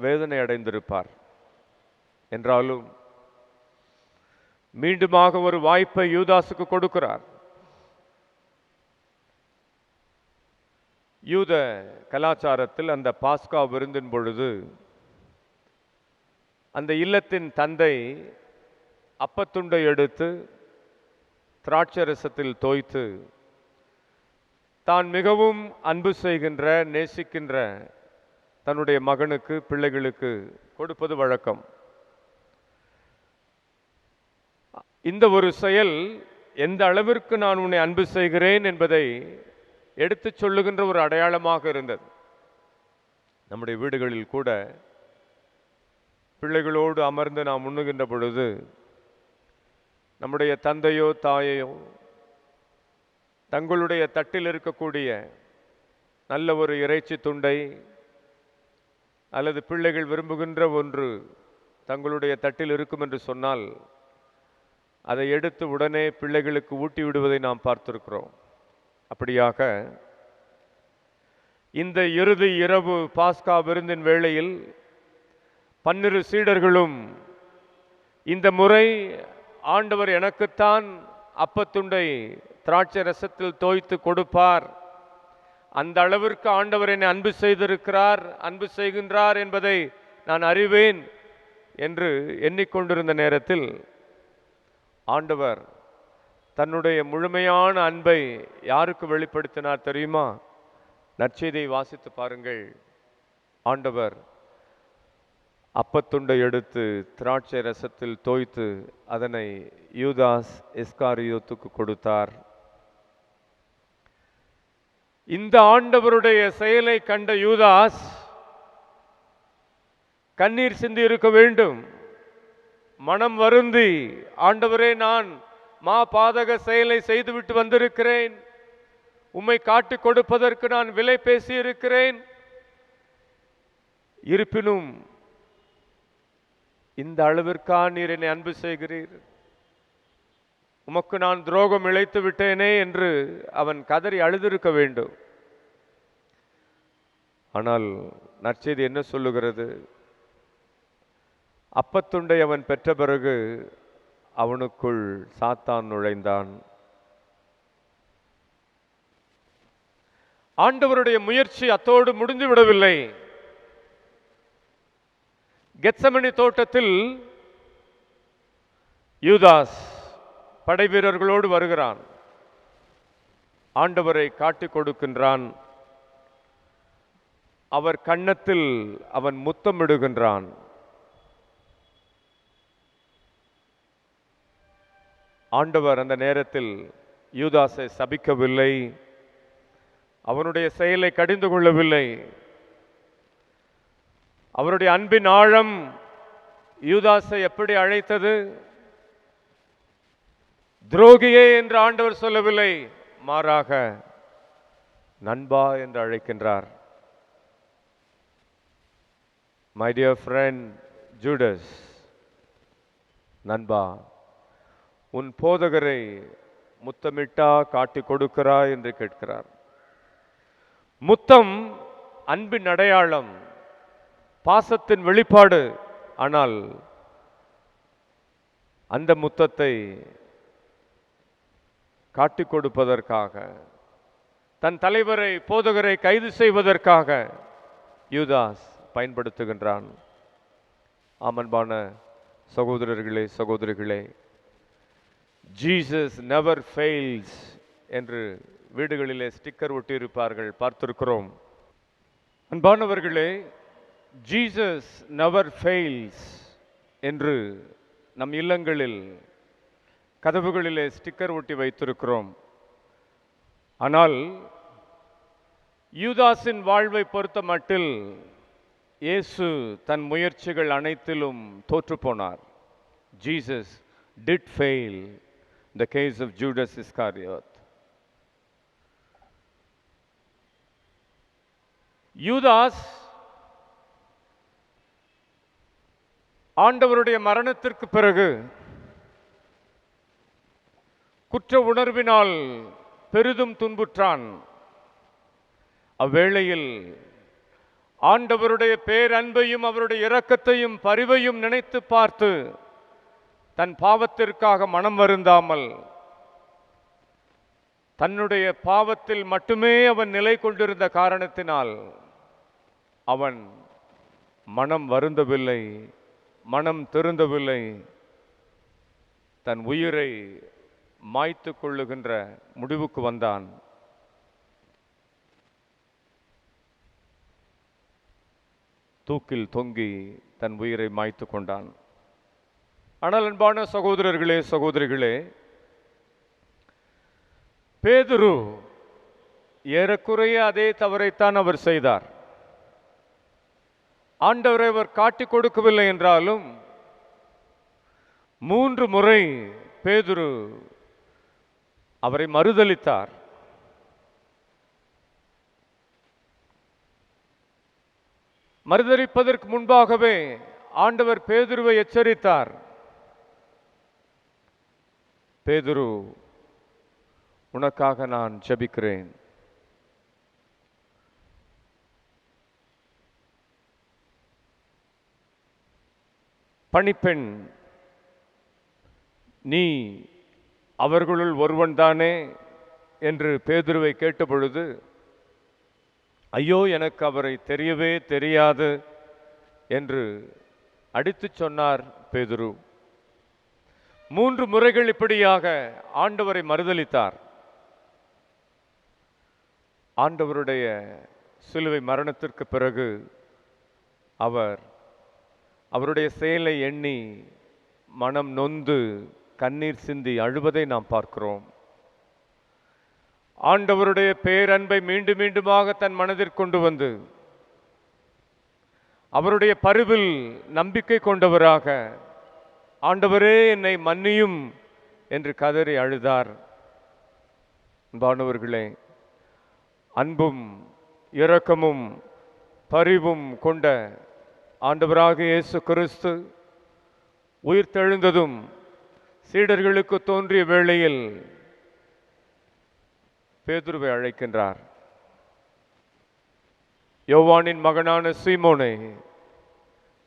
வேதனை அடைந்திருப்பார். என்றாலும் மீண்டுமாக ஒரு வாய்ப்பை யூதாசுக்கு கொடுக்கிறார். யூத கலாச்சாரத்தில் அந்த பாஸ்கா விருந்தின் பொழுது அந்த இல்லத்தின் தந்தை அப்பத்துண்டை எடுத்து திராட்சரசத்தில் தோய்த்து தான் மிகவும் அன்பு செய்கின்ற நேசிக்கின்ற தன்னுடைய மகனுக்கு பிள்ளைகளுக்கு கொடுப்பது வழக்கம். இந்த ஒரு செயல் எந்த அளவிற்கு நான் உன்னை அன்பு செய்கிறேன் என்பதை எடுத்துச் சொல்லுகின்ற ஒரு அடையாளமாக இருந்தது. நம்முடைய வீடுகளில் கூட பிள்ளைகளோடு அமர்ந்து நாம் உண்ணுகின்ற பொழுது நம்முடைய தந்தையோ தாயையோ தங்களுடைய தட்டில் இருக்கக்கூடிய நல்ல ஒரு இறைச்சி துண்டை அல்லது பிள்ளைகள் விரும்புகின்ற ஒன்று தங்களுடைய தட்டில் இருக்கும் என்று சொன்னால் அதை எடுத்து உடனே பிள்ளைகளுக்கு ஊட்டி விடுவதை நாம் பார்த்திருக்கிறோம். அப்படியாக இந்த இறுதி இரவு பாஸ்கா விருந்தின் வேளையில் 12 சீடர்களும் இந்த முறை ஆண்டவர் எனக்குத்தான் அப்பத்துண்டை திராட்சை ரசத்தில் தோய்த்து கொடுப்பார், அந்த அளவிற்கு ஆண்டவர் என்னை அன்பு செய்திருக்கிறார், அன்பு செய்கின்றார் என்பதை நான் அறிவேன் என்று எண்ணிக்கொண்டிருந்த நேரத்தில் ஆண்டவர் தன்னுடைய முழுமையான அன்பை யாருக்கு வெளிப்படுத்தினார் தெரியுமா? நற்செய்தியை வாசித்து பாருங்கள். ஆண்டவர் அப்பத்துண்டை எடுத்து திராட்சை ரசத்தில் தோய்த்து அதனை யூதாஸ் இஸ்காரியோத்துக்கு கொடுத்தார். இந்த ஆண்டவருடைய செயலை கண்ட யூதாஸ் கண்ணீர் சிந்தி இருக்க வேண்டும். மனம் வருந்தி, ஆண்டவரே, நான் பாதக செயலை செய்துவிட்டு வந்திருக்கிறேன், உம்மை காட்டிக் கொடுப்பதற்கு நான் விலை பேசி இருக்கிறேன், இருப்பினும் இந்த அளவிற்கா நீர் என்னை அன்பு செய்கிறீர், உமக்கு நான் துரோகம் இழைத்து விட்டேனே என்று அவன் கதறி அழுதிருக்க வேண்டும். ஆனால் நற்செய்தி என்ன சொல்லுகிறது? அப்பத்துண்டை அவன் பெற்ற பிறகு அவனுக்குள் சாத்தான் நுழைந்தான். ஆண்டவருடைய முயற்சி அத்தோடு முடிந்து விடவில்லை. கெத்சமனி தோட்டத்தில் யூதாஸ் படை வீரர்களோடு வருகிறான். ஆண்டவரை காட்டிக் கொடுக்கின்றான். அவர் கன்னத்தில் அவன் முத்தமிடுகின்றான். ஆண்டவர் அந்த நேரத்தில் யூதாஸை சபிக்கவில்லை, அவனுடைய செயலை கடிந்து கொள்ளவில்லை. அவருடைய அன்பின் ஆழம் யூதாஸை எப்படி அழைத்தது? துரோகியே என்று ஆண்டவர் சொல்லவில்லை, மாறாக நண்பா என்று அழைக்கின்றார். மை டியர் ஃப்ரெண்ட் ஜூடஸ், நண்பா, உன் போதகரை முத்தமிட்டா காட்டிக் கொடுக்கிறாய் என்று கேட்கிறார். முத்தம் அன்பின் அடையாளம், பாசத்தின் வெளிப்பாடு. ஆனால் அந்த முத்தத்தை காட்டிக் கொடுப்பதற்காக, தன் தலைவரை போதகரை கைது செய்வதற்காக யூதாஸ் பயன்படுத்துகின்றான். ஆமன்பான சகோதரர்களே, சகோதரிகளே, ஜீசஸ் நெவர் ஃபெயில்ஸ் என்று வீடுகளிலே ஸ்டிக்கர் ஒட்டியிருப்பார்கள், பார்த்திருக்கிறோம். அன்பானவர்களே, ஜீசஸ் நெவர் ஃபெயில்ஸ் என்று நம் இல்லங்களில் கதவுகளிலே ஸ்டிக்கர் ஒட்டி வைத்திருக்கிறோம். ஆனால் யூதாஸின் வாழ்வை பொறுத்த மட்டில் இயேசு தன் முயற்சிகள் அனைத்திலும் தோற்று போனார். Jesus did fail in the case of Judas Iscariot. யூதாஸ் ஆண்டவருடைய மரணத்திற்கு பிறகு குற்ற உணர்வினால் பெரிதும் துன்புற்றான். அவ்வேளையில் ஆண்டவருடைய பேரன்பையும் அவருடைய இரக்கத்தையும் பரிவையும் நினைத்து பார்த்து தன் பாவத்திற்காக மனம் வருந்தாமல் தன்னுடைய பாவத்தில் மட்டுமே அவன் நிலை கொண்டிருந்த காரணத்தினால் அவன் மனம் வருந்தவில்லை, மனம் திருந்தவில்லை. தன் உயிரை மாய்த்து கொள்ளுகின்ற முடிவுக்கு வந்தான். தூக்கில் தொங்கி தன் உயிரை மாய்த்து கொண்டான். ஆனால் அன்பான சகோதரர்களே, சகோதரிகளே, பேதுரு ஏறக்குறைய அதே தவறைத்தான் அவர் செய்தார். ஆண்டவரை அவர் காட்டிக் கொடுக்கவில்லை என்றாலும் 3 முறை பேதுரு அவரை மறுதலித்தார். மறுதலிப்பதற்கு முன்பாகவே ஆண்டவர் பேதுருவை எச்சரித்தார். பேதுரு, உனக்காக நான் ஜெபிக்கிறேன். பணிப்பெண், நீ அவர்களுள் ஒருவன்தானே என்று பேதுருவை கேட்டபொழுது, ஐயோ, எனக்கு அவரை தெரியவே தெரியாது என்று அடித்துச் சொன்னார் பேதுரு. 3 முறைகள் இப்படியாக ஆண்டவரை மறுதலித்தார். ஆண்டவருடைய சிலுவை மரணத்திற்கு பிறகு அவருடைய செயலை எண்ணி மனம் நொந்து கண்ணீர் சிந்தி அழுவதை நாம் பார்க்கிறோம். ஆண்டவருடைய பேரன்பை மீண்டும் மீண்டுமாக தன் மனதிற்கு கொண்டு வந்து அவருடைய பரிவில் நம்பிக்கை கொண்டவராக, ஆண்டவரே என்னை மன்னியும் என்று கதறி அழுதார். அன்பானவர்களே, அன்பும் இரக்கமும் பரிவும் கொண்ட ஆண்டவராக இயேசு கிறிஸ்து உயிர்த்தெழுந்ததும் சீடர்களுக்கு தோன்றிய வேளையில் பேதுருவை அழைக்கின்றார். யோவானின் மகனான சீமோனே,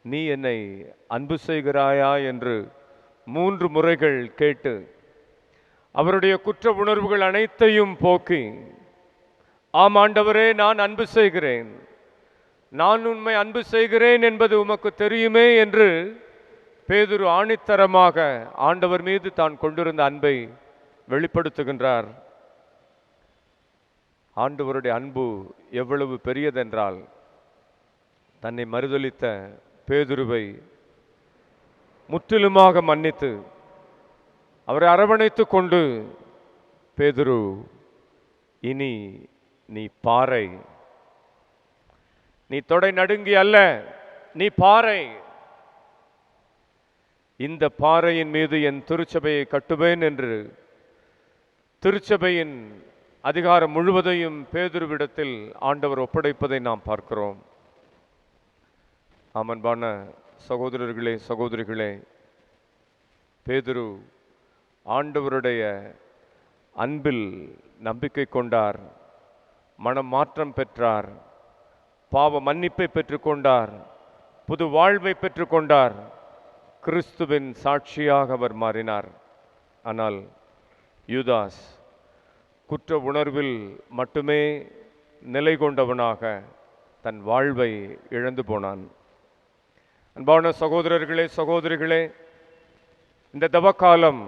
நீ என்னை அன்பு செய்கிறாயா என்று 3 முறைகள் கேட்டு அவருடைய குற்ற உணர்வுகள் அனைத்தையும் போக்கி, ஆம் ஆண்டவரே, நான் அன்பு செய்கிறேன், நான் உண்மை அன்பு செய்கிறேன் என்பது உமக்கு தெரியுமே என்று பேதுரு ஆணித்தரமாக ஆண்டவர் மீது தான் கொண்டிருந்த அன்பை வெளிப்படுத்துகின்றார். ஆண்டவருடைய அன்பு எவ்வளவு பெரியதென்றால், தன்னை மறுதலித்த பேதுருவை முற்றிலுமாக மன்னித்து அவரை அரவணைத்து கொண்டு, பேதுரு, இனி நீ பாறை, நீ தொடை நடுங்கி அல்ல, நீ பாறை, இந்த பாறையின் மீது என் திருச்சபையை கட்டுவேன் என்று திருச்சபையின் அதிகாரம் முழுவதையும் பேதுருவிடத்தில் ஆண்டவர் ஒப்படைப்பதை நாம் பார்க்கிறோம். அன்பான சகோதரர்களே, சகோதரிகளே, பேதுரு ஆண்டவருடைய அன்பில் நம்பிக்கை கொண்டார், மனம் மாற்றம் பெற்றார், பாவ மன்னிப்பை பெற்றுக்கொண்டார், புது வாழ்வை பெற்றுக்கொண்டார், கிறிஸ்துவின் சாட்சியாக அவர் மாறினார். ஆனால் யூதாஸ் குற்ற உணர்வில் மட்டுமே நிலை கொண்டவனாக தன் வாழ்வை இழந்து போனான். அன்பான சகோதரர்களே, சகோதரிகளே, இந்த தவக்காலம்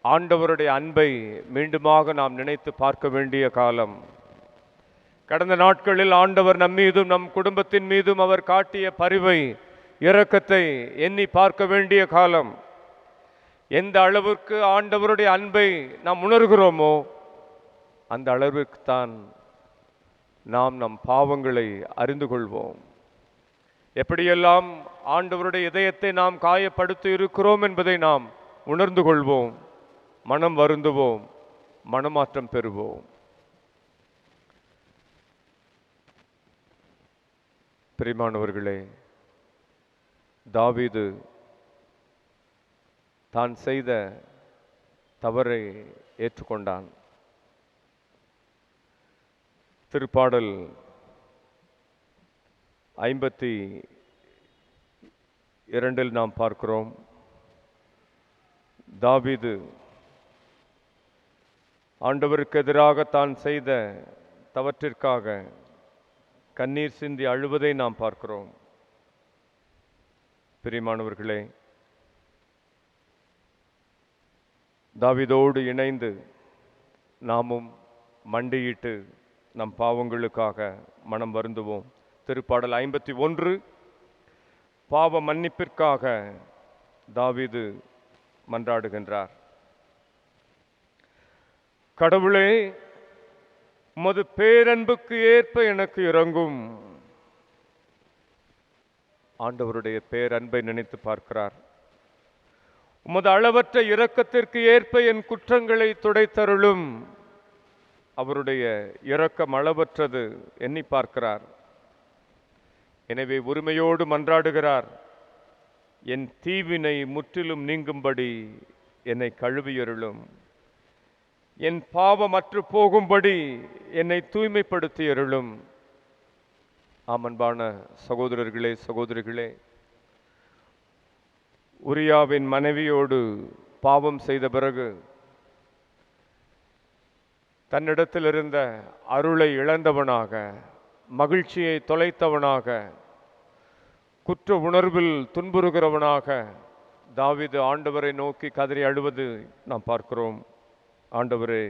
ஆண்டவருடைய அன்பை மீண்டுமாக நாம் நினைத்து பார்க்க வேண்டிய காலம். கடந்த நாட்களில் ஆண்டவர் நம் மீதும் நம் குடும்பத்தின் மீதும் அவர் காட்டிய பரிவை, இரக்கத்தை எண்ணி பார்க்க வேண்டிய காலம். எந்த அளவிற்கு ஆண்டவருடைய அன்பை நாம் உணர்கிறோமோ அந்த அளவிற்குத்தான் நாம் நம் பாவங்களை அறிந்து கொள்வோம். எப்படியெல்லாம் ஆண்டவருடைய இதயத்தை நாம் காயப்படுத்தி இருக்கிறோம் என்பதை நாம் உணர்ந்து கொள்வோம், மனம் வருந்துவோம், மனமாற்றம் பெறுவோம். பிரியமானவர்களே, தாவீது தான் செய்த தவறை ஏற்றுக்கொண்டான். திருப்பாடல் 52 நாம் பார்க்கிறோம். தாவீது ஆண்டவருக்கு எதிராக தான் செய்த தவற்றிற்காக கண்ணீர் சிந்தி அழுவதை நாம் பார்க்கிறோம். பிரியமானவர்களே, தாவீதோடு இணைந்து நாமும் மண்டியிட்டு நம் பாவங்களுக்காக மனம் வருந்துவோம். திருப்பாடல் 51 பாவ மன்னிப்பிற்காக தாவீது மன்றாடுகின்றார். கடவுளே, உமது பேரன்புக்கு ஏற்ப எனக்கு இரங்கும், ஆண்டவருடைய பேரன்பை நினைத்து பார்க்கிறார். உமது அளவற்ற இரக்கத்திற்கு ஏற்ப என் குற்றங்களை துடைத்தருளும். அவருடைய இரக்கம் அளவற்றது எண்ணி பார்க்கிறார். எனவே உரிமையோடு மன்றாடுகிறார், என் தீவினை முற்றிலும் நீங்கும்படி என்னை கழுவியருளும், என் பாவமற்று போகும்படி என்னை தூய்மைப்படுத்தியருளும். ஆமன்பான சகோதரர்களே, சகோதரிகளே, உரியாவின் மனைவியோடு பாவம் செய்த பிறகு தன்னிடத்தில் இருந்த அருளை இழந்தவனாக, மகிழ்ச்சியை தொலைத்தவனாக, குற்ற உணர்வில் துன்புறுகிறவனாக தாவீது ஆண்டவரை நோக்கி கதறி அழுவது நாம் பார்க்கிறோம். ஆண்டவரே,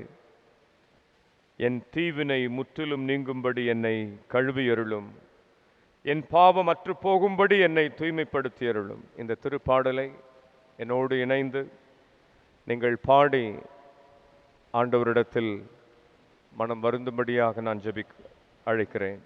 என் தீவினை முற்றிலும் நீங்கும்படி என்னை கழுவியருளும், என் பாவம் அற்று போகும்படி என்னை தூய்மைப்படுத்தியருளும். இந்த திருப்பாடலை என்னோடு இணைந்து நீங்கள் பாடி ஆண்டவரிடத்தில் மனம் வருந்தும்படியாக நான் அழைக்கிறேன்.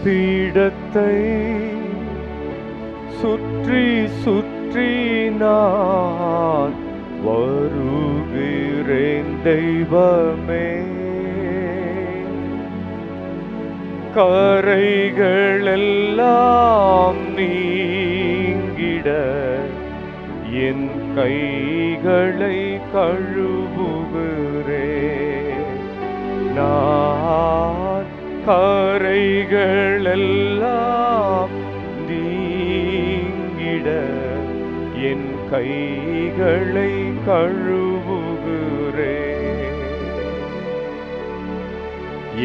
பீடத்தை சுற்றி சுற்றி நான் வருகிறேன் தெய்வமே, கரைகளெல்லாம் நீங்கிட என் கைகளை கழுவுகிறேன். நான் கரைகளெல்லாம் நீங்கிட என் கைகளை கழுவுகிறேன்.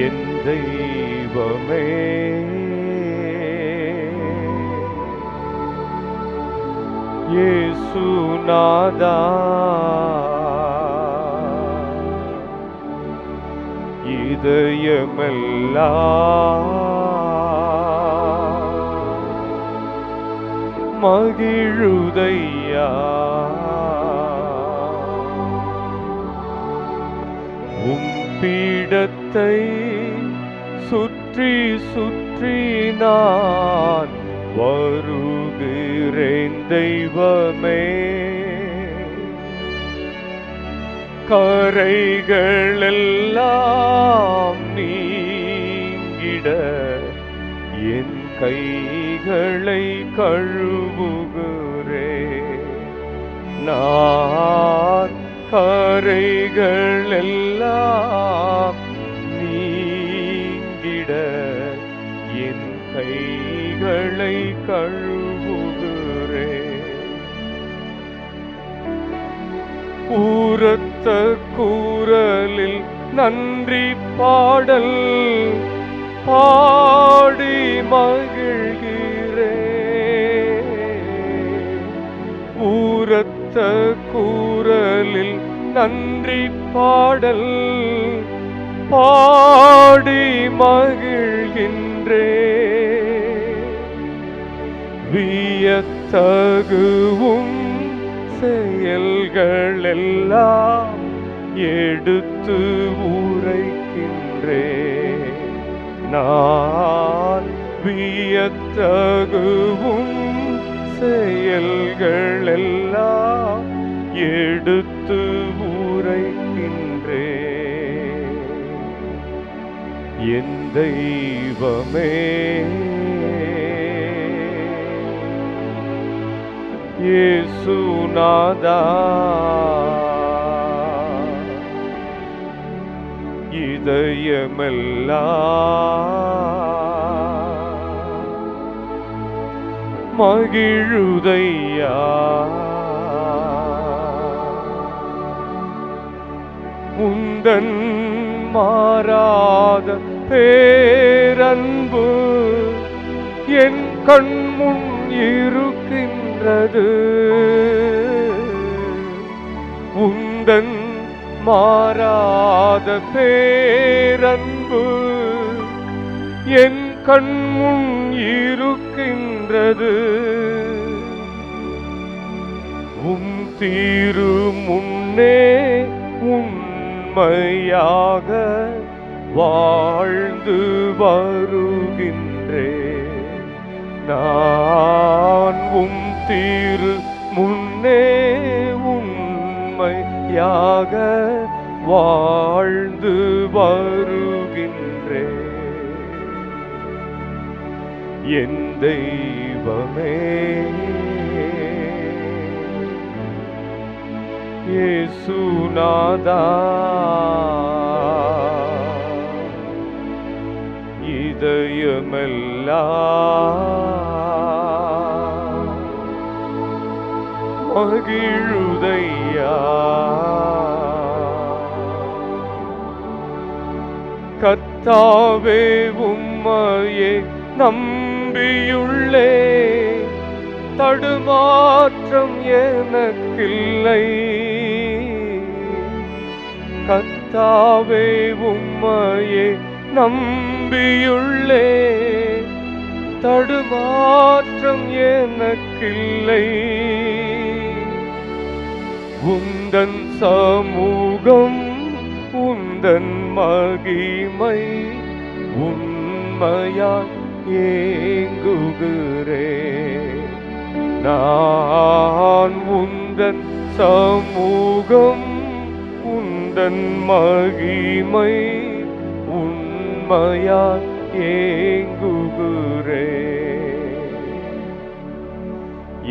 என் தெய்வமே, இயேசுநாதா, இதயமெல்லாம் மகிழுதையா, உம் பீடத்தை சுற்றி சுற்றி நான் வருகிறேன் தெய்வமே, கரைகளெல்லாம் நீங்கிட என் கைகளை கழுவுகிறேன். நான் கரைகளெல்லாம் நீங்கிட என் கைகளை கழுவுகிறேன். கூரத்த கூரலில் நன்றி பாடல் பாடி மகிழ்கிறேன். ஊரத்த கூரலில் நன்றி பாடல் பாடி மகிழ்கின்றேன். வியத்தகுவும் செயல்களெல்லாம் எடுத்து உரைக்கின்றேன். நான் வியத்தகுவும் செயல்களெல்லாம் எடுத்து உரைக்கின்றேன். என் தெய்வமே, இயேசுநாதா, இதயமெல்லாம் மகிழுதையா. உந்தன் மாறாத பேரன்பு என் கண்முன் இருக்கின்றது. உந்தன் மாறாத பேரன்பு என் கண்முன் இருக்கின்றது. தீரு முன்னே உண்மையாக வாழ்ந்து வருகின்றேன். நான் தீரு முன்னே உண்மையாக வாழ்ந்து வருகின்றேன். என் தெய்வமே இயேசுநாதா, இதயமெல்லாம் மகிழுதையா. கர்த்தாவே உம்மையே நம்பியுள்ளே, தடுமாற்றம் எனக்கில்லை. கர்த்தாவே உம்மையே நம்பியுள்ளே, தடுமாற்றம் எனக்கில்லை. உந்தன் சமூகம் உந்தன் மகிமை உண்மையாய் ஏங்குகிறேன். நான் உந்தன் சமூகம் உந்தன் மகிமை உண்மையாய் ஏங்குகிறேன்.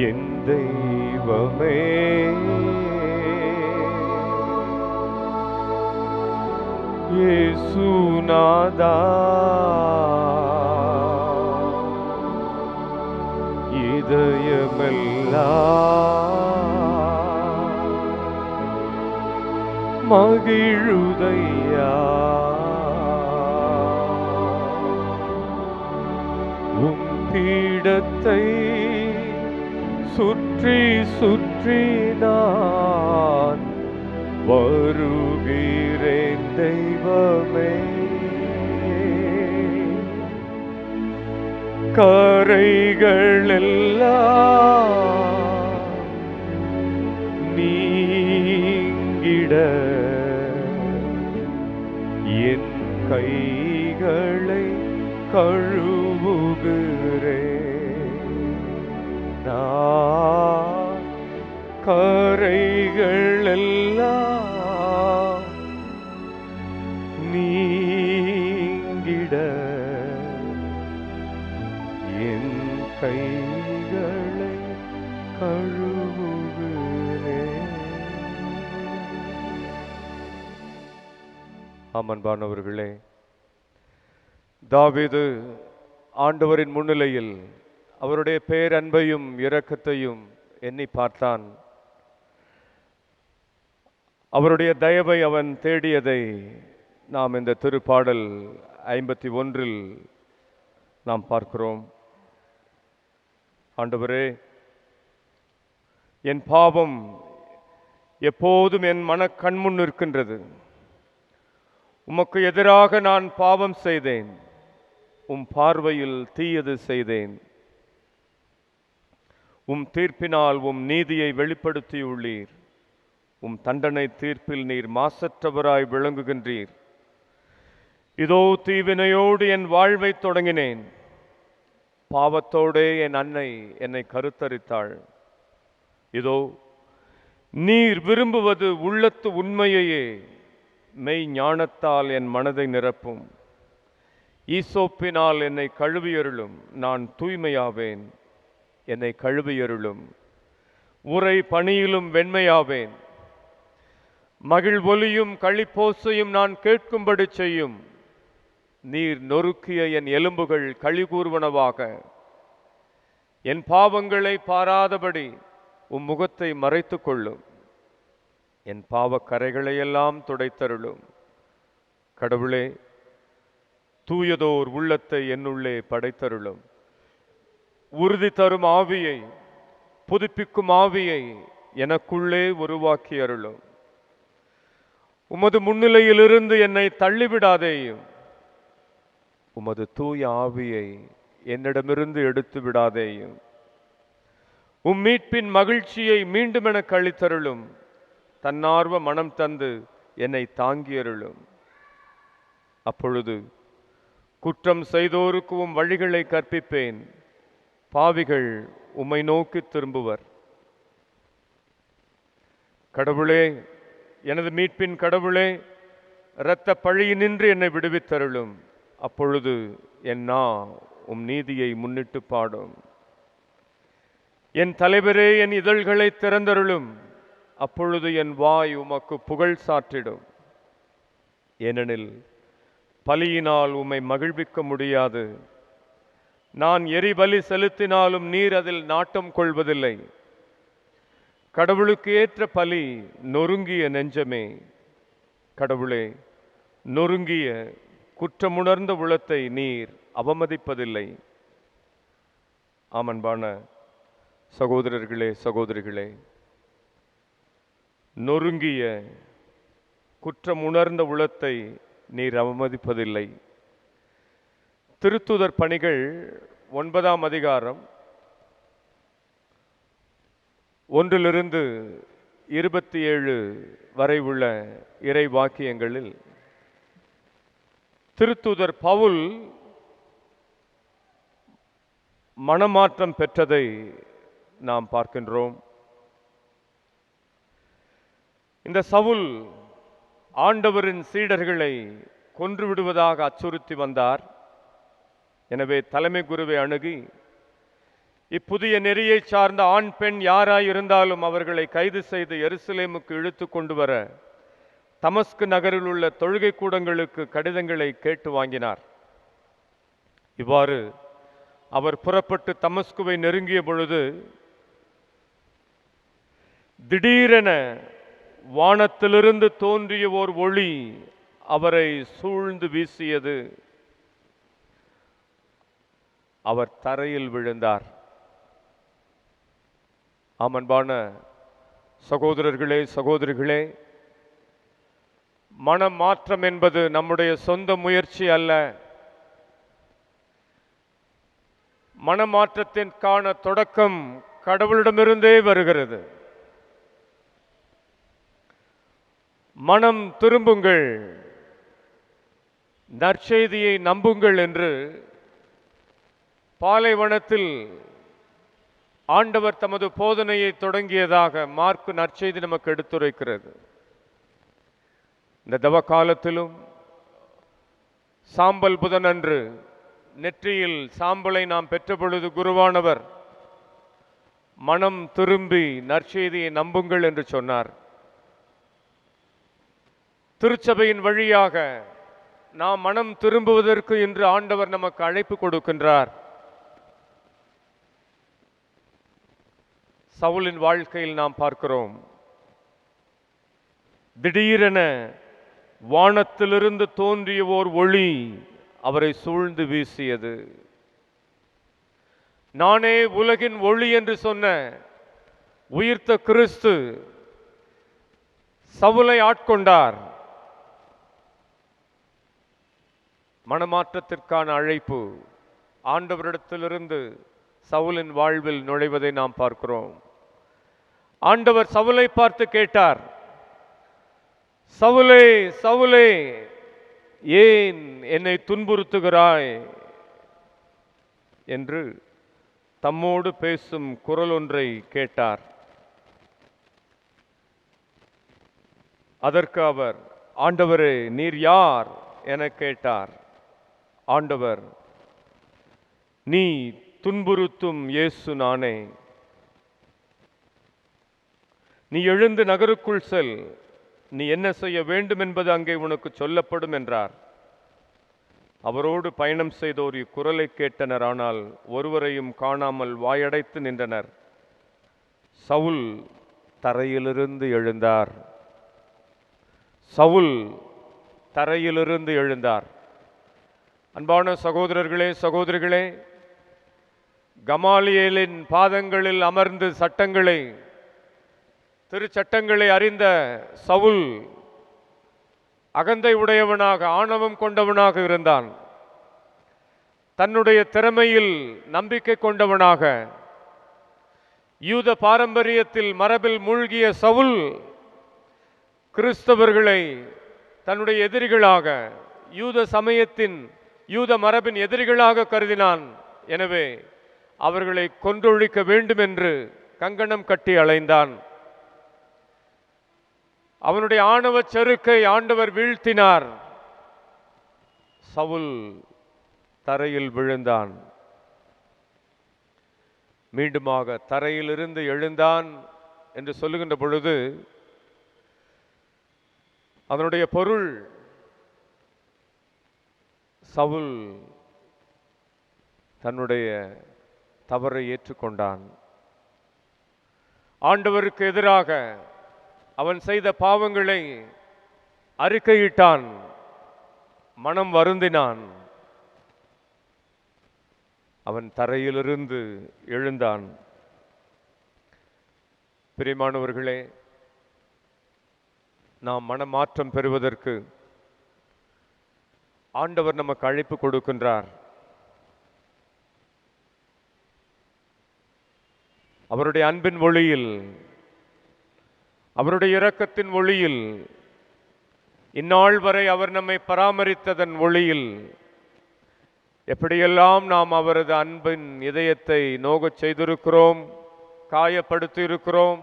என் தெய்வமே இயேசுநாதா, இதயமெல்லாம் மகிழுதையா. உம் பீடத்தை சுற்றி சுற்றி நான் வருகிறேன் தெய்வமே. கரைகளெல்லாம் நீங்கிட என் கைகளை கழுவுகிறேன். நான் கரைகளெல்லாம் நீங்கிட என் கைகளை கழுவுகிறேன். அன்பானவர்களே, தாவீது ஆண்டவரின் முன்னிலையில் அவருடைய பேரன்பையும் இரக்கத்தையும் எண்ணி பார்த்தான். அவருடைய தயவை அவன் தேடியதை நாம் இந்த திருப்பாடல் 51 நாம் பார்க்கிறோம். ஆண்டவரே, என் பாவம் எப்போதும் என் கண்முன் நிற்கின்றது. உமக்கு எதிராக நான் பாவம் செய்தேன், உம் பார்வையில் தீயது செய்தேன். உம் தீர்ப்பினால் உம் நீதியை வெளிப்படுத்தியுள்ளீர். உம் தண்டனை தீர்ப்பில் நீர் மாசற்றவராய் விளங்குகின்றீர். இதோ தீவினையோடு என் வாழ்வை தொடங்கினேன். பாவத்தோடே என் அன்னை என்னை கருத்தரித்தாள். இதோ நீர் விரும்புவது உள்ளத்து உண்மையையே. மெய் ஞானத்தால் என் மனதை நிரப்பும். ஈசோப்பினால் என்னை கழுவியருளும், நான் தூய்மையாவேன். என்னை கழுவியருளும், உரை பணியிலும் வெண்மையாவேன். மகிழ் ஒலியும் களிப்போசையும் நான் கேட்கும்படி செய்யும். நீர் நொறுக்கிய என் எலும்புகள் களி கூறுவனவாக. என் பாவங்களை பாராதபடி உம் முகத்தை மறைத்து கொள்ளும். என் பாவக் கரைகளையெல்லாம் துடைத்தருளும். கடவுளே, தூயதோர் உள்ளத்தை என்னுள்ளே படைத்தருளும். உறுதி தரும் ஆவியை, புதுப்பிக்கும் ஆவியை எனக்குள்ளே உருவாக்கி அருளும். உமது முன்னிலையிலிருந்து என்னை தள்ளிவிடாதேயும். உமது தூய ஆவியை என்னிடமிருந்து எடுத்து விடாதேயும். உம் மீட்பின் மகிழ்ச்சியை மீண்டும் என கழித்தருளும். தன்னார்வ மனம் தந்து என்னை தாங்கியருளும். அப்பொழுது குற்றம் செய்தோருக்கு உம் வழிகளை கற்பிப்பேன். பாவிகள் உம்மை நோக்கி திரும்புவர். கடவுளே, எனது மீட்பின் கடவுளே, இரத்த பழியினின்று என்னை விடுவித்தருளும். அப்பொழுது என் நா உம் நீதியை முன்னிட்டு பாடும். என் தலைவரே, என் இதழ்களை திறந்தருளும். அப்பொழுது என் வாய் உமக்கு புகழ் சாற்றிடும். ஏனெனில் பலியினால் உம்மை மகிழ்விக்க முடியாது. நான் எரிபலி செலுத்தினாலும் நீர் அதில் நாட்டம் கொள்வதில்லை. கடவுளுக்கு ஏற்ற பலி நொறுங்கிய நெஞ்சமே. கடவுளே, நொறுங்கிய குற்றமுணர்ந்த உள்ளத்தை நீர் அவமதிப்பதில்லை. ஆமன்பான சகோதரர்களே, சகோதரிகளே, நொறுங்கிய குற்றமுணர்ந்த உள்ளத்தை நீர் அவமதிப்பதில்லை. திருத்தூதர் பணிகள் 9ஆம் அதிகாரம் 1 - 27 வரை உள்ள இறை வாக்கியங்களில் திருத்தூதர் பவுல் மனமாற்றம் பெற்றதை நாம் பார்க்கின்றோம். இந்த சவுல் ஆண்டவரின் சீடர்களை கொன்றுவிடுவதாக அச்சுறுத்தி வந்தார். எனவே தலைமை குருவை அணுகி, இப்புதிய நெறியை சார்ந்த ஆண் பெண் யாராயிருந்தாலும் அவர்களை கைது செய்து எருசலேமுக்கு இழுத்து கொண்டு வர தமஸ்கு நகரில் உள்ள தொழுகை கூடங்களுக்கு கடிதங்களை கேட்டு வாங்கினார். இவ்வாறு அவர் புறப்பட்டு தமஸ்குவை நெருங்கிய பொழுது திடீரென வானத்திலிருந்து தோன்றிய ஓர் ஒளி அவரை சூழ்ந்து வீசியது. அவர் தரையில் விழுந்தார். அன்பான சகோதரர்களே, சகோதரிகளே, மனமாற்றம் என்பது நம்முடைய சொந்த முயற்சி அல்ல. மனமாற்றத்திற்கான தொடக்கம் கடவுளிடமிருந்தே வருகிறது. மனம் திரும்புங்கள், நற்செய்தியை நம்புங்கள் என்று பாலைவனத்தில் ஆண்டவர் தமது போதனையை தொடங்கியதாக மார்க்கு நற்செய்தி நமக்கு எடுத்துரைக்கிறது. இந்த தவ காலத்திலும் சாம்பல் புதனன்று நெற்றியில் சாம்பலை நாம் பெற்ற பொழுது குருவானவர் மனம் திரும்பி நற்செய்தியை நம்புங்கள் என்று சொன்னார். திருச்சபையின் வழியாக நாம் மனம் திரும்புவதற்கு இன்று ஆண்டவர் நமக்கு அழைப்பு கொடுக்கின்றார். சவுலின் வாழ்க்கையில் நாம் பார்க்கிறோம், திடீரென வானத்திலிருந்து தோன்றிய ஓர் ஒளி அவரை சூழ்ந்து வீசியது. நானே உலகின் ஒளி என்று சொன்ன உயிர்த்த கிறிஸ்து சவுலை ஆட்கொண்டார். மனமாற்றத்திற்கான அழைப்பு ஆண்டவரிடத்திலிருந்து சவுலின் வாழ்வில் நுழைவதை நாம் பார்க்கிறோம். ஆண்டவர் சவுலை பார்த்து கேட்டார், சவுலே, சவுலே, ஏன் என்னை துன்புறுத்துகிறாய் என்று தம்மோடு பேசும் குரல் ஒன்றை கேட்டார். அதற்கு அவர், ஆண்டவரே, நீர் யார் என கேட்டார். ஆண்டவர், நீ துன்புறுத்தும் இயேசு நானே. நீ எழுந்து நகருக்குள் செல், நீ என்ன செய்ய வேண்டும் என்பது அங்கே உனக்கு சொல்லப்படும் என்றார். அவரோடு பயணம் செய்தோர் இக்குரலை கேட்டனர், ஆனால் ஒருவரையும் காணாமல் வாயடைத்து நின்றனர். சவுல் தரையிலிருந்து எழுந்தார். சவுல் தரையிலிருந்து எழுந்தார். அன்பான சகோதரர்களே, சகோதரிகளே, கமாலியேலின் பாதங்களில் அமர்ந்து சட்டங்களை, திருச்சட்டங்களை அறிந்த சவுல் அகந்தை உடையவனாக, ஆணவம் கொண்டவனாக இருந்தான். தன்னுடைய திறமையில் நம்பிக்கை கொண்டவனாக, யூத பாரம்பரியத்தில் மரபில் மூழ்கிய சவுல் கிறிஸ்தவர்களை தன்னுடைய எதிரிகளாக, யூத சமயத்தின், யூத மரபின் எதிரிகளாக கருதினான். எனவே அவர்களை கொன்றொழிக்க வேண்டும் என்று கங்கணம் கட்டி அலைந்தான். அவனுடைய ஆணவ செருக்கை ஆண்டவர் வீழ்த்தினார். சவுல் தரையில் விழுந்தான். மீண்டுமாக தரையிலிருந்து எழுந்தான் என்று சொல்லுகின்ற பொழுது அதனுடைய பொருள், சவுல் தன்னுடைய தவறை ஏற்றுக்கொண்டான். ஆண்டவருக்கு எதிராக அவன் செய்த பாவங்களை அறிக்கையிட்டான், மனம் வருந்தினான். அவன் தரையிலிருந்து எழுந்தான். பிரியமானவர்களே, நாம் மனமாற்றம் பெறுவதற்கு ஆண்டவர் நமக்கு அழைப்பு கொடுக்கின்றார். அவருடைய அன்பின் ஒளியில், அவருடைய இரக்கத்தின் ஒளியில், இந்நாள் வரை அவர் நம்மை பராமரித்ததன் ஒளியில் எப்படியெல்லாம் நாம் அவரது அன்பின் இதயத்தை நோகச் செய்திருக்கிறோம், காயப்படுத்தி இருக்கிறோம்,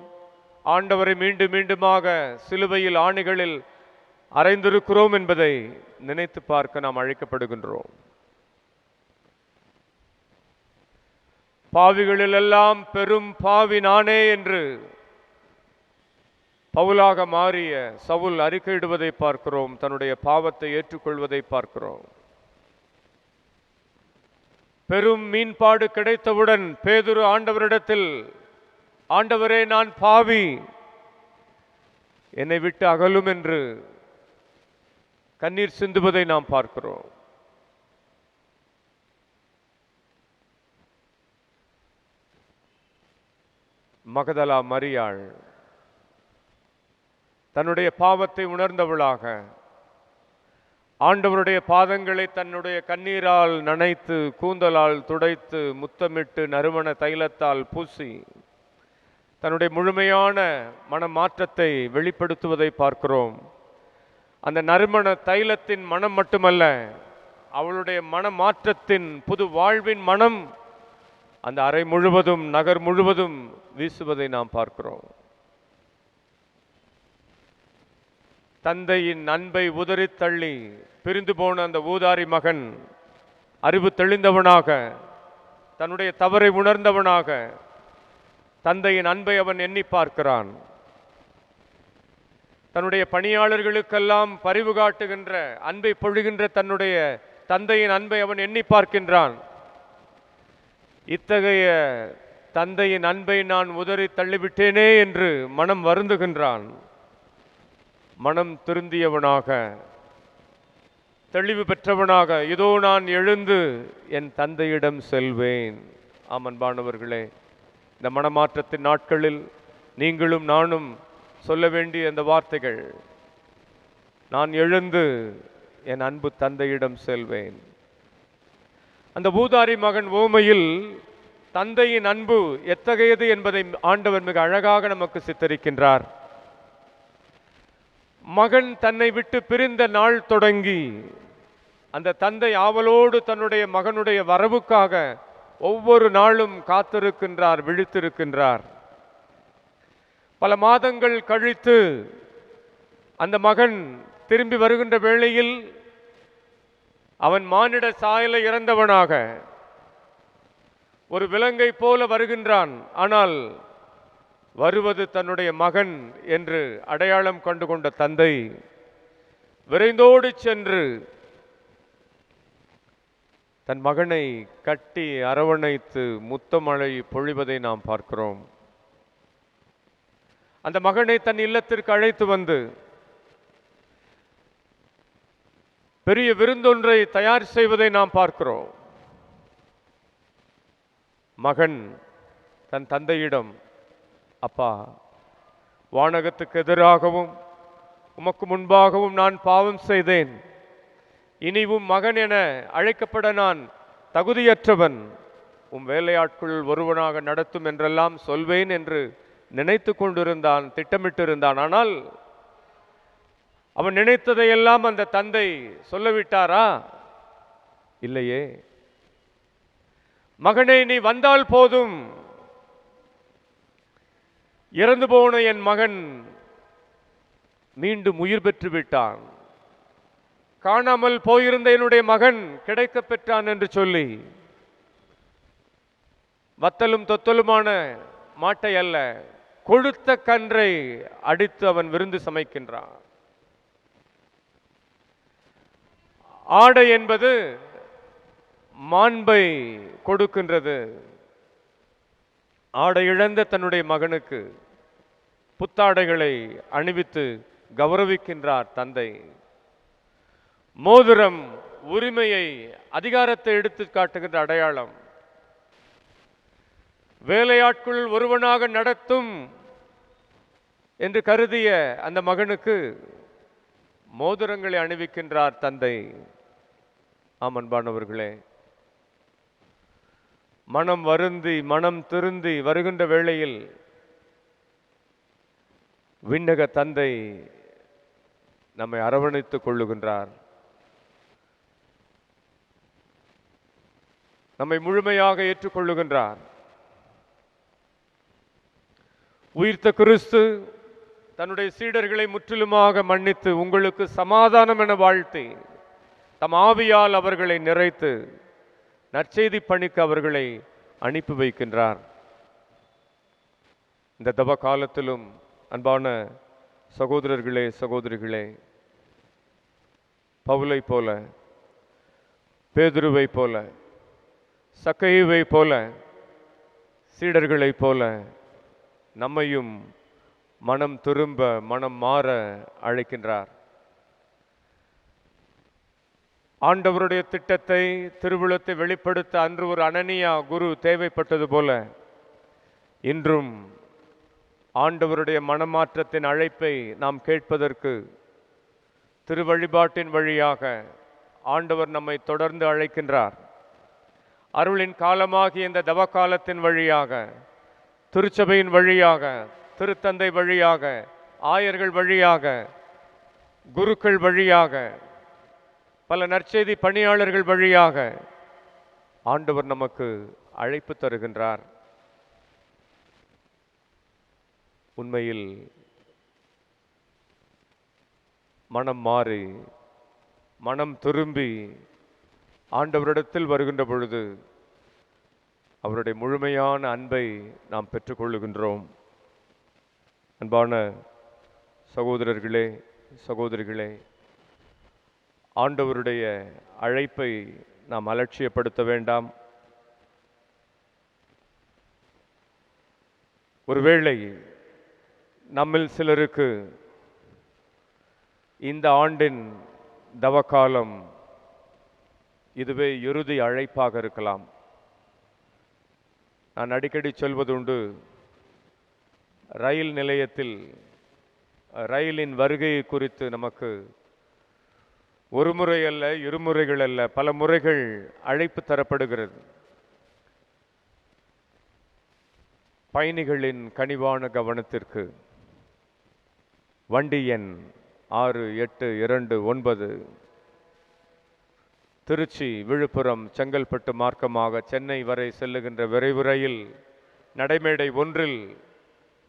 ஆண்டவரை மீண்டும் மீண்டுமாக சிலுவையில் ஆணிகளில் அறைந்திருக்கிறோம் என்பதை நினைத்து பார்க்க நாம் அழைக்கப்படுகின்றோம். பாவிகளிலெல்லாம் பெரும் பாவி நானே என்று பவுலாக மாறிய சவுல் அறிக்கையிடுவதை பார்க்கிறோம். தன்னுடைய பாவத்தை ஏற்றுக்கொள்வதை பார்க்கிறோம். பெரும் மீன்பாடு கிடைத்தவுடன் பேதுரு ஆண்டவரிடத்தில், ஆண்டவரே, நான் பாவி, என்னை விட்டு அகலும் என்று கண்ணீர் சிந்துவதை நாம் பார்க்கிறோம். மகதலா மரியாள் தன்னுடைய பாவத்தை உணர்ந்தவளாக ஆண்டவருடைய பாதங்களை தன்னுடைய கண்ணீரால் நனைத்து, கூந்தலால் துடைத்து, முத்தமிட்டு, நறுமண தைலத்தால் பூசி தன்னுடைய முழுமையான மனமாற்றத்தை வெளிப்படுத்துவதை பார்க்கிறோம். அந்த நறுமண தைலத்தின் மனம் மட்டுமல்ல, அவளுடைய மனமாற்றத்தின் புது வாழ்வின் மனம் அந்த அறை முழுவதும், நகர் முழுவதும் வீசுவதை நாம் பார்க்கிறோம். தந்தையின் அன்பை உதறி தள்ளி பிரிந்து போன அந்த ஊதாரி மகன் அறிவு தெளிந்தவனாக, தன்னுடைய தவறை உணர்ந்தவனாக, தந்தையின் அன்பை அவன் எண்ணி பார்க்கிறான். தன்னுடைய பணியாளர்களுக்கெல்லாம் பரிவு காட்டுகின்ற, அன்பை பொழிகின்ற தன்னுடைய தந்தையின் அன்பை அவன் எண்ணி பார்க்கின்றான். இத்தகைய தந்தையின் அன்பை நான் உதறி தள்ளிவிட்டேனே என்று மனம் வருந்துகின்றான். மனம் திருந்தியவனாக, தெளிவு பெற்றவனாக, இதோ நான் எழுந்து என் தந்தையிடம் செல்வேன். அன்பானவர்களே, இந்த மனமாற்றத்தின் நாட்களில் நீங்களும் நானும் சொல்ல வேண்டிய இந்த வார்த்தைகள், நான் எழுந்து என் அன்பு தந்தையிடம் செல்வேன். அந்த பூதாரி மகன் ஓமையில் தந்தையின் அன்பு எத்தகையது என்பதை ஆண்டவர் மிக அழகாக நமக்கு சித்தரிக்கின்றார். மகன் தன்னை விட்டு பிரிந்த நாள் தொடங்கி அந்த தந்தை ஆவலோடு தன்னுடைய மகனுடைய வரவுக்காக ஒவ்வொரு நாளும் காத்திருக்கின்றார், விழித்திருக்கின்றார். பல மாதங்கள் கழித்து அந்த மகன் திரும்பி வருகின்ற வேளையில் அவன் மானிட சாயலை இறந்தவனாக ஒரு விலங்கை போல வருகின்றான். ஆனால் வருவது தன்னுடைய மகன் என்று அடையாளம் கண்டு கொண்ட தந்தை விரைந்தோடு சென்று தன் மகனை கட்டி அரவணைத்து முத்தமழை பொழிவதை நாம் பார்க்கிறோம். அந்த மகனை தன் இல்லத்திற்கு அழைத்து வந்து பெரிய விருந்தொன்றை தயார் செய்வதை நாம் பார்க்கிறோம். மகன் தன் தந்தையிடம், அப்பா, வானகத்துக்கு எதிராகவும் உமக்கு முன்பாகவும் நான் பாவம் செய்தேன். இனிவும் மகன் என அழைக்கப்பட நான் தகுதியற்றவன். உம் வேலையாட்கள் ஒருவனாக நடத்தும் என்றெல்லாம் சொல்வேன் என்று நினைத்து கொண்டிருந்தான், திட்டமிட்டிருந்தான். ஆனால் அவன் நினைத்ததையெல்லாம் அந்த தந்தை சொல்லிவிட்டாரா? இல்லையே. மகனே, நீ வந்தால் போதும். இறந்து போன என் மகன் மீண்டும் உயிர் பெற்று விட்டான். காணாமல் போயிருந்த என்னுடைய மகன் கிடைக்க பெற்றான் என்று சொல்லி வத்தலும் தொத்தலுமான மாட்டை அல்ல, கொழுத்த கன்றை அடித்து அவன் விருந்து சமைக்கின்றான். ஆடை என்பது மாண்பை கொடுக்கின்றது. ஆடை இழந்த தன்னுடைய மகனுக்கு புத்தாடைகளை அணிவித்து கௌரவிக்கின்றார் தந்தை. மோதிரம் உரிமையை, அதிகாரத்தை எடுத்து காட்டுகின்ற அடையாளம். வேலையாட்கள் ஒருவனாக நடத்தும் என்று கருதிய அந்த மகனுக்கு மோதிரங்களை அணிவிக்கின்றார் தந்தை. அன்பானவர்களே, மனம் வருந்தி மனம் திருந்தி வருகின்ற வேளையில் விண்ணக தந்தை நம்மை அரவணைத்துக் கொள்ளுகின்றார். நம்மை முழுமையாக ஏற்றுக்கொள்ளுகின்றார். உயிர்த்த கிறிஸ்து தன்னுடைய சீடர்களை முற்றிலுமாக மன்னித்து உங்களுக்கு சமாதானம் என வாழ்த்தி தம் ஆவியால் அவர்களை நிறைத்து நற்செய்தி பணிக்கு அவர்களை அனுப்பி வைக்கின்றார். இந்த தவ காலத்திலும் அன்பான சகோதரர்களே, சகோதரிகளே, பவுலை போல, பேதுருவை போல, சக்கையை போல, சீடர்களை போல நம்மையும் மனம் திரும்ப, மனம் மாற அழைக்கின்றார். ஆண்டவருடைய திட்டத்தை, திருவுளத்தை வெளிப்படுத்த அன்று ஒரு அனனியா குரு தேவைப்பட்டது போல இன்றும் ஆண்டவருடைய மனமாற்றத்தின் அழைப்பை நாம் கேட்பதற்கு திருவழிபாட்டின் வழியாக ஆண்டவர் நம்மை தொடர்ந்து அழைக்கின்றார். அருளின் காலமாகிய இந்த தவ காலத்தின் வழியாக, திருச்சபையின் வழியாக, திருத்தந்தை வழியாக, ஆயர்கள் வழியாக, குருக்கள் வழியாக, பல நற்செய்தி பணியாளர்கள் வழியாக ஆண்டவர் நமக்கு அழைப்பு தருகின்றார். உண்மையில் மனம் மாறி, மனம் திரும்பி ஆண்டவரிடத்தில் வருகின்ற பொழுது அவருடைய முழுமையான அன்பை நாம் பெற்றுக்கொள்ளுகின்றோம். அன்பான சகோதரர்களே, சகோதரிகளே, ஆண்டவருடைய அழைப்பை நாம் அலட்சியப்படுத்த வேண்டாம். ஒருவேளை நம்மில் சிலருக்கு இந்த ஆண்டின் தவக்காலம் இதுவே இறுதி அழைப்பாக இருக்கலாம். நான் அடிக்கடி சொல்வதுண்டு, ரயில் நிலையத்தில் ரயிலின் வருகை குறித்து நமக்கு ஒரு முறை அல்ல, இருமுறைகள் அல்ல, பல முறைகள் அழைப்பு தரப்படுகிறது. பயணிகளின் கனிவான கவனத்திற்கு வண்டி எண் 6829 திருச்சி, விழுப்புரம், செங்கல்பட்டு மார்க்கமாக சென்னை வரை செல்லுகின்ற விரைவு ரயில் நடைமேடை ஒன்றில்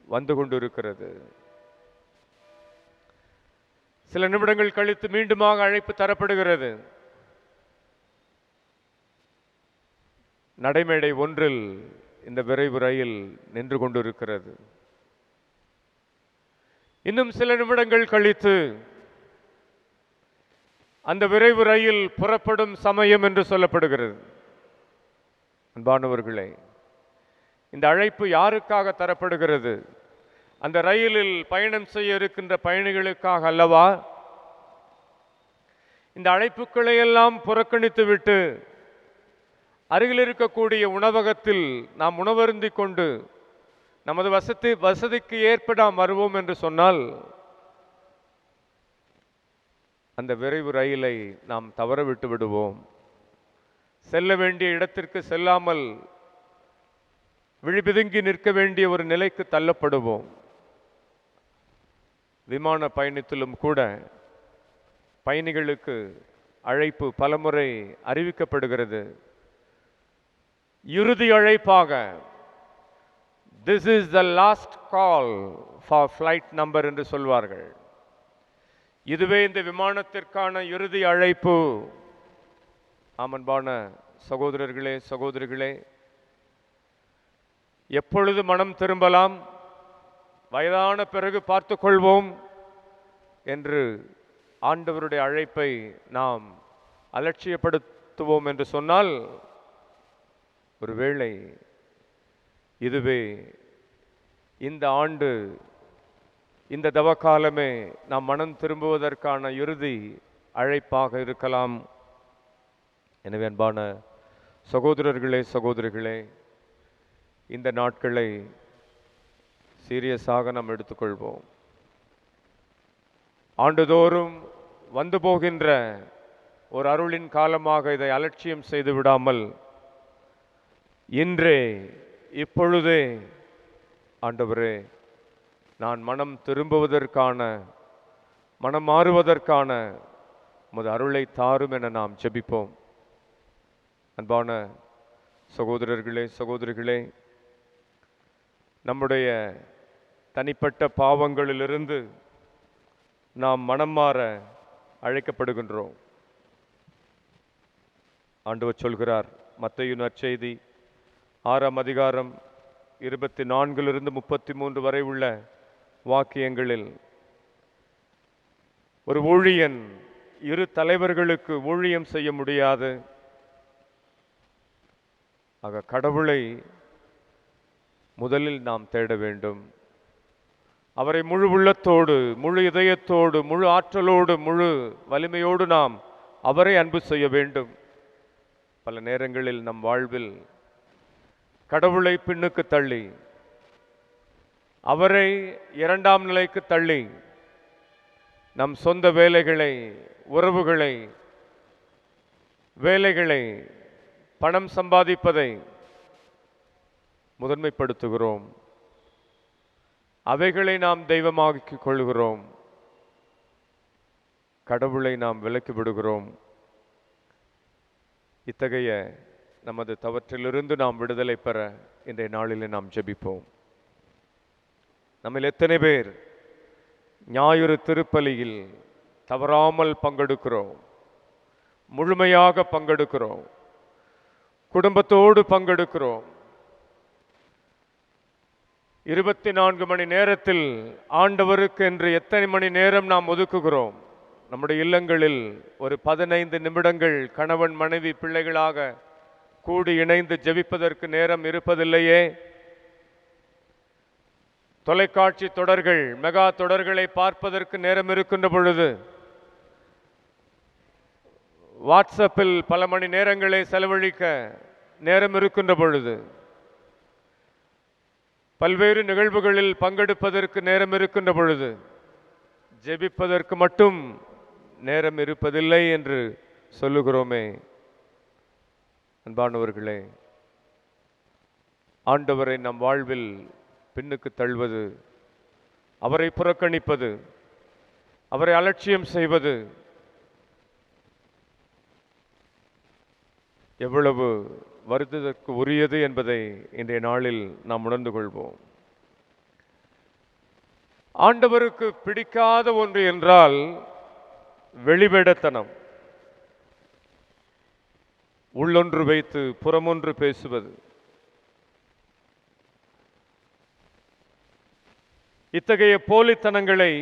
வந்து கொண்டிருக்கிறது. சில நிமிடங்கள் கழித்து மீண்டுமாக அழைப்பு தரப்படுகிறது. நடைமேடை ஒன்றில் இந்த விரைவு ரயில் நின்று கொண்டிருக்கிறது. இன்னும் சில நிமிடங்கள் கழித்து அந்த விரைவு ரயில் புறப்படும் சமயம் என்று சொல்லப்படுகிறது. அன்பானவர்களே, இந்த அழைப்பு யாருக்காக தரப்படுகிறது? அந்த ரயிலில் பயணம் செய்ய இருக்கின்ற பயணிகளுக்காக அல்லவா? இந்த அழைப்புகளை எல்லாம் புறக்கணித்துவிட்டு அருகில் இருக்கக்கூடிய உணவகத்தில் நாம் உணவருந்தி கொண்டு நமது வசதிக்கு ஏற்ப நாம் வருவோம் என்று சொன்னால் அந்த விரைவு ரயிலை நாம் தவற விட்டு விடுவோம். செல்ல வேண்டிய இடத்திற்கு செல்லாமல் விழிபிதுங்கி நிற்க வேண்டிய ஒரு நிலைக்கு தள்ளப்படுவோம். விமான பயணத்திலும் கூட பயணிகளுக்கு அழைப்பு பலமுறை அறிவிக்கப்படுகிறது. இறுதி அழைப்பாக, this is the last call for flight number என்று சொல்வார்கள். இதுவே இந்த விமானத்திற்கான இறுதி அழைப்பு. அன்பான சகோதரர்களே, சகோதரிகளே, எப்பொழுது மனம் திரும்பலாம், வயதான பிறகு பார்த்து கொள்வோம் என்று ஆண்டவருடைய அழைப்பை நாம் அலட்சியப்படுத்துவோம் என்று சொன்னால், ஒருவேளை இதுவே இந்த ஆண்டு, இந்த தவக்காலமே நாம் மனம் திரும்புவதற்கான இறுதி அழைப்பாக இருக்கலாம். எனவே அன்பான சகோதரர்களே, சகோதரிகளே, இந்த நாட்களை சீரியஸாக நாம் எடுத்துக்கொள்வோம். ஆண்டுதோறும் வந்து போகின்ற ஒரு அருளின் காலமாக இதை அலட்சியம் செய்து விடாமல், இன்றே இப்பொழுதே ஆண்டவரே, நான் மனம் திரும்புவதற்கான, மனம் மாறுவதற்கான உமது அருளை தாரும் என நாம் ஜெபிப்போம். அன்பான சகோதரர்களே, சகோதரிகளே, நம்முடைய தனிப்பட்ட பாவங்களிலிருந்து நாம் மனம் மாற அழைக்கப்படுகின்றோம். ஆண்டவர் சொல்கிறார், மத்தேயு நற்செய்தி 6ஆம் அதிகாரம் 24 33 வரை உள்ள வாக்கியங்களில், ஒரு ஊழியன் இரு தலைவர்களுக்கு ஊழியம் செய்ய முடியாது. ஆக கடவுளை முதலில் நாம் தேட வேண்டும். அவரை முழு உள்ளத்தோடு, முழு இதயத்தோடு, முழு ஆற்றலோடு, முழு வலிமையோடு நாம் அவரை அன்பு செய்ய வேண்டும். பல நேரங்களில் நம் வாழ்வில் கடவுளை பின்னுக்கு தள்ளி, அவரை இரண்டாம் நிலைக்கு தள்ளி, நம் சொந்த வேலைகளை, உறவுகளை, வேலைகளை, பணம் சம்பாதிப்பதை முதன்மைப்படுத்துகிறோம். அவைகளை நாம் தெய்வமாக்கிக் கொள்கிறோம். கடவுளை நாம் விலக்கி விடுகிறோம். இத்தகைய நமது தவற்றிலிருந்து நாம் விடுதலை பெற இன்றைய நாளிலே நாம் ஜெபிப்போம். நம்மில் எத்தனை பேர் ஞாயிறு திருப்பலியில் தவறாமல் பங்கெடுக்கிறோம், முழுமையாக பங்கெடுக்கிறோம், குடும்பத்தோடு பங்கெடுக்கிறோம்? 24 மணி நேரத்தில் ஆண்டவருக்கு என்று எத்தனை மணி நேரம் நாம் ஒதுக்குகிறோம்? நம்முடைய இல்லங்களில் ஒரு 15 நிமிடங்கள் கணவன் மனைவி பிள்ளைகளாக கூடி இணைந்து ஜெபிப்பதற்கு நேரம் இருப்பதில்லையே? தொலைக்காட்சி தொடர்கள், மெகா தொடர்களை பார்ப்பதற்கு நேரம் இருக்கின்ற பொழுது, வாட்ஸ்அப்பில் பல மணி நேரங்களை செலவழிக்க நேரம் இருக்கின்ற பொழுது, பல்வேறு நிகழ்வுகளில் பங்கெடுப்பதற்கு நேரம் இருக்கின்ற பொழுது, ஜெபிப்பதற்கு மட்டும் நேரம் இருப்பதில்லை என்று சொல்லுகிறோமே. அன்பானவர்களே, ஆண்டவரை நம் வாழ்வில் பின்னுக்கு தள்ளுவது, அவரை புறக்கணிப்பது, அவரை அலட்சியம் செய்வது எவ்வளவு வருத்தத்திற்கு உரியது என்பதை இன்றைய நாளில் நாம் உணர்ந்து கொள்வோம். ஆண்டவருக்கு பிடிக்காத ஒன்று என்றால் வெளிவேடத்தனம், உள்ளொன்று வைத்து புறமொன்று பேசுவது. இத்தகைய போலித்தனங்களை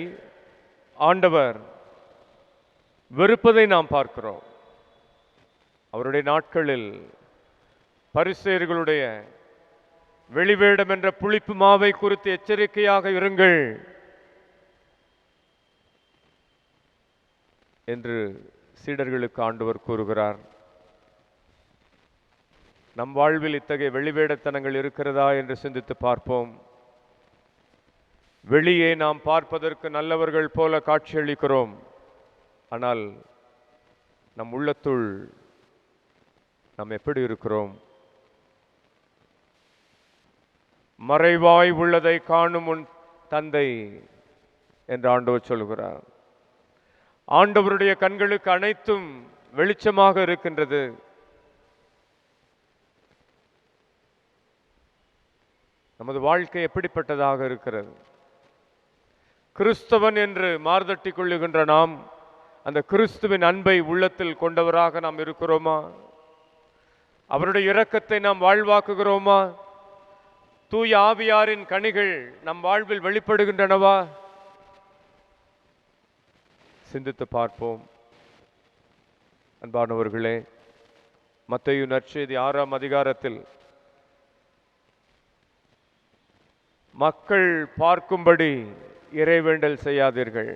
ஆண்டவர் வெறுப்பதை நாம் பார்க்கிறோம். அவருடைய நாட்களில் பரிசேயர்களுடைய வெளிவேடம் என்ற புளிப்பு மாவை குறித்து எச்சரிக்கையாக இருங்கள் என்று சீடர்களுக்கு ஆண்டவர் கூறுகிறார். நம் வாழ்வில் இத்தகைய வெளிவேடத்தனங்கள் இருக்கிறதா என்று சிந்தித்து பார்ப்போம். வெளியே நாம் பார்ப்பதற்கு நல்லவர்கள் போல காட்சியளிக்கிறோம். ஆனால் நம் உள்ளத்துள் நாம் எப்படி இருக்கிறோம்? மறைவாய் உள்ளதை காணும் உன் தந்தை என்று ஆண்டவர் சொல்கிறார். ஆண்டவருடைய கண்களுக்கு அனைத்தும் வெளிச்சமாக இருக்கின்றது. நமது வாழ்க்கை எப்படிப்பட்டதாக இருக்கிறது? கிறிஸ்தவன் என்று மார்தட்டிக் கொள்ளுகின்ற நாம் அந்த கிறிஸ்துவின் அன்பை உள்ளத்தில் கொண்டவராக நாம் இருக்கிறோமா? அவருடைய இரக்கத்தை நாம் வாழ்வாக்குகிறோமா? தூய ஆவியாரின் கனிகள் நம் வாழ்வில் வெளிப்படுகின்றனவா? சிந்தித்து பார்ப்போம். அன்பானவர்களே, மத்தேயு நற்செய்தி 6ஆம் அதிகாரத்தில் மக்கள் பார்க்கும்படி இறைவேண்டல் செய்யாதீர்கள்,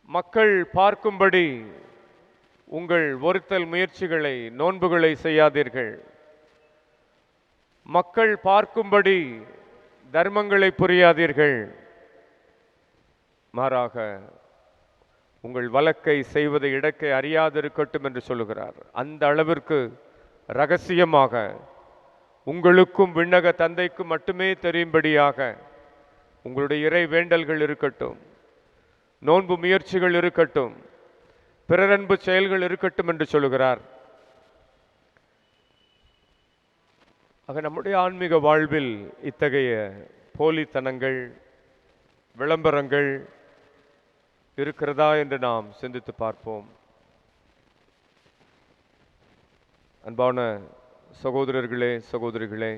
மக்கள் பார்க்கும்படி உங்கள் ஒருத்தல் முயற்சிகளை நோன்புகளை செய்யாதீர்கள், மக்கள் பார்க்கும்படி தர்மங்களை புரியாதீர்கள், மாறாக உங்கள் வழக்கை செய்வதை இடக்கை அறியாதிருக்கட்டும் என்று சொல்லுகிறார். அந்த அளவிற்கு இரகசியமாக உங்களுக்கும் விண்ணக தந்தைக்கும் மட்டுமே தெரியும்படியாக உங்களுடைய இறை வேண்டல்கள் இருக்கட்டும், நோன்பு முயற்சிகள் இருக்கட்டும், பிறரன்பு செயல்கள் இருக்கட்டும் என்று சொல்லுகிறார். ஆக நம்முடைய ஆன்மீக வாழ்வில் இத்தகைய போலித்தனங்கள், விளம்பரங்கள் இருக்கிறதா என்று நாம் சிந்தித்து பார்ப்போம். அன்பான சகோதரர்களே, சகோதரிகளே,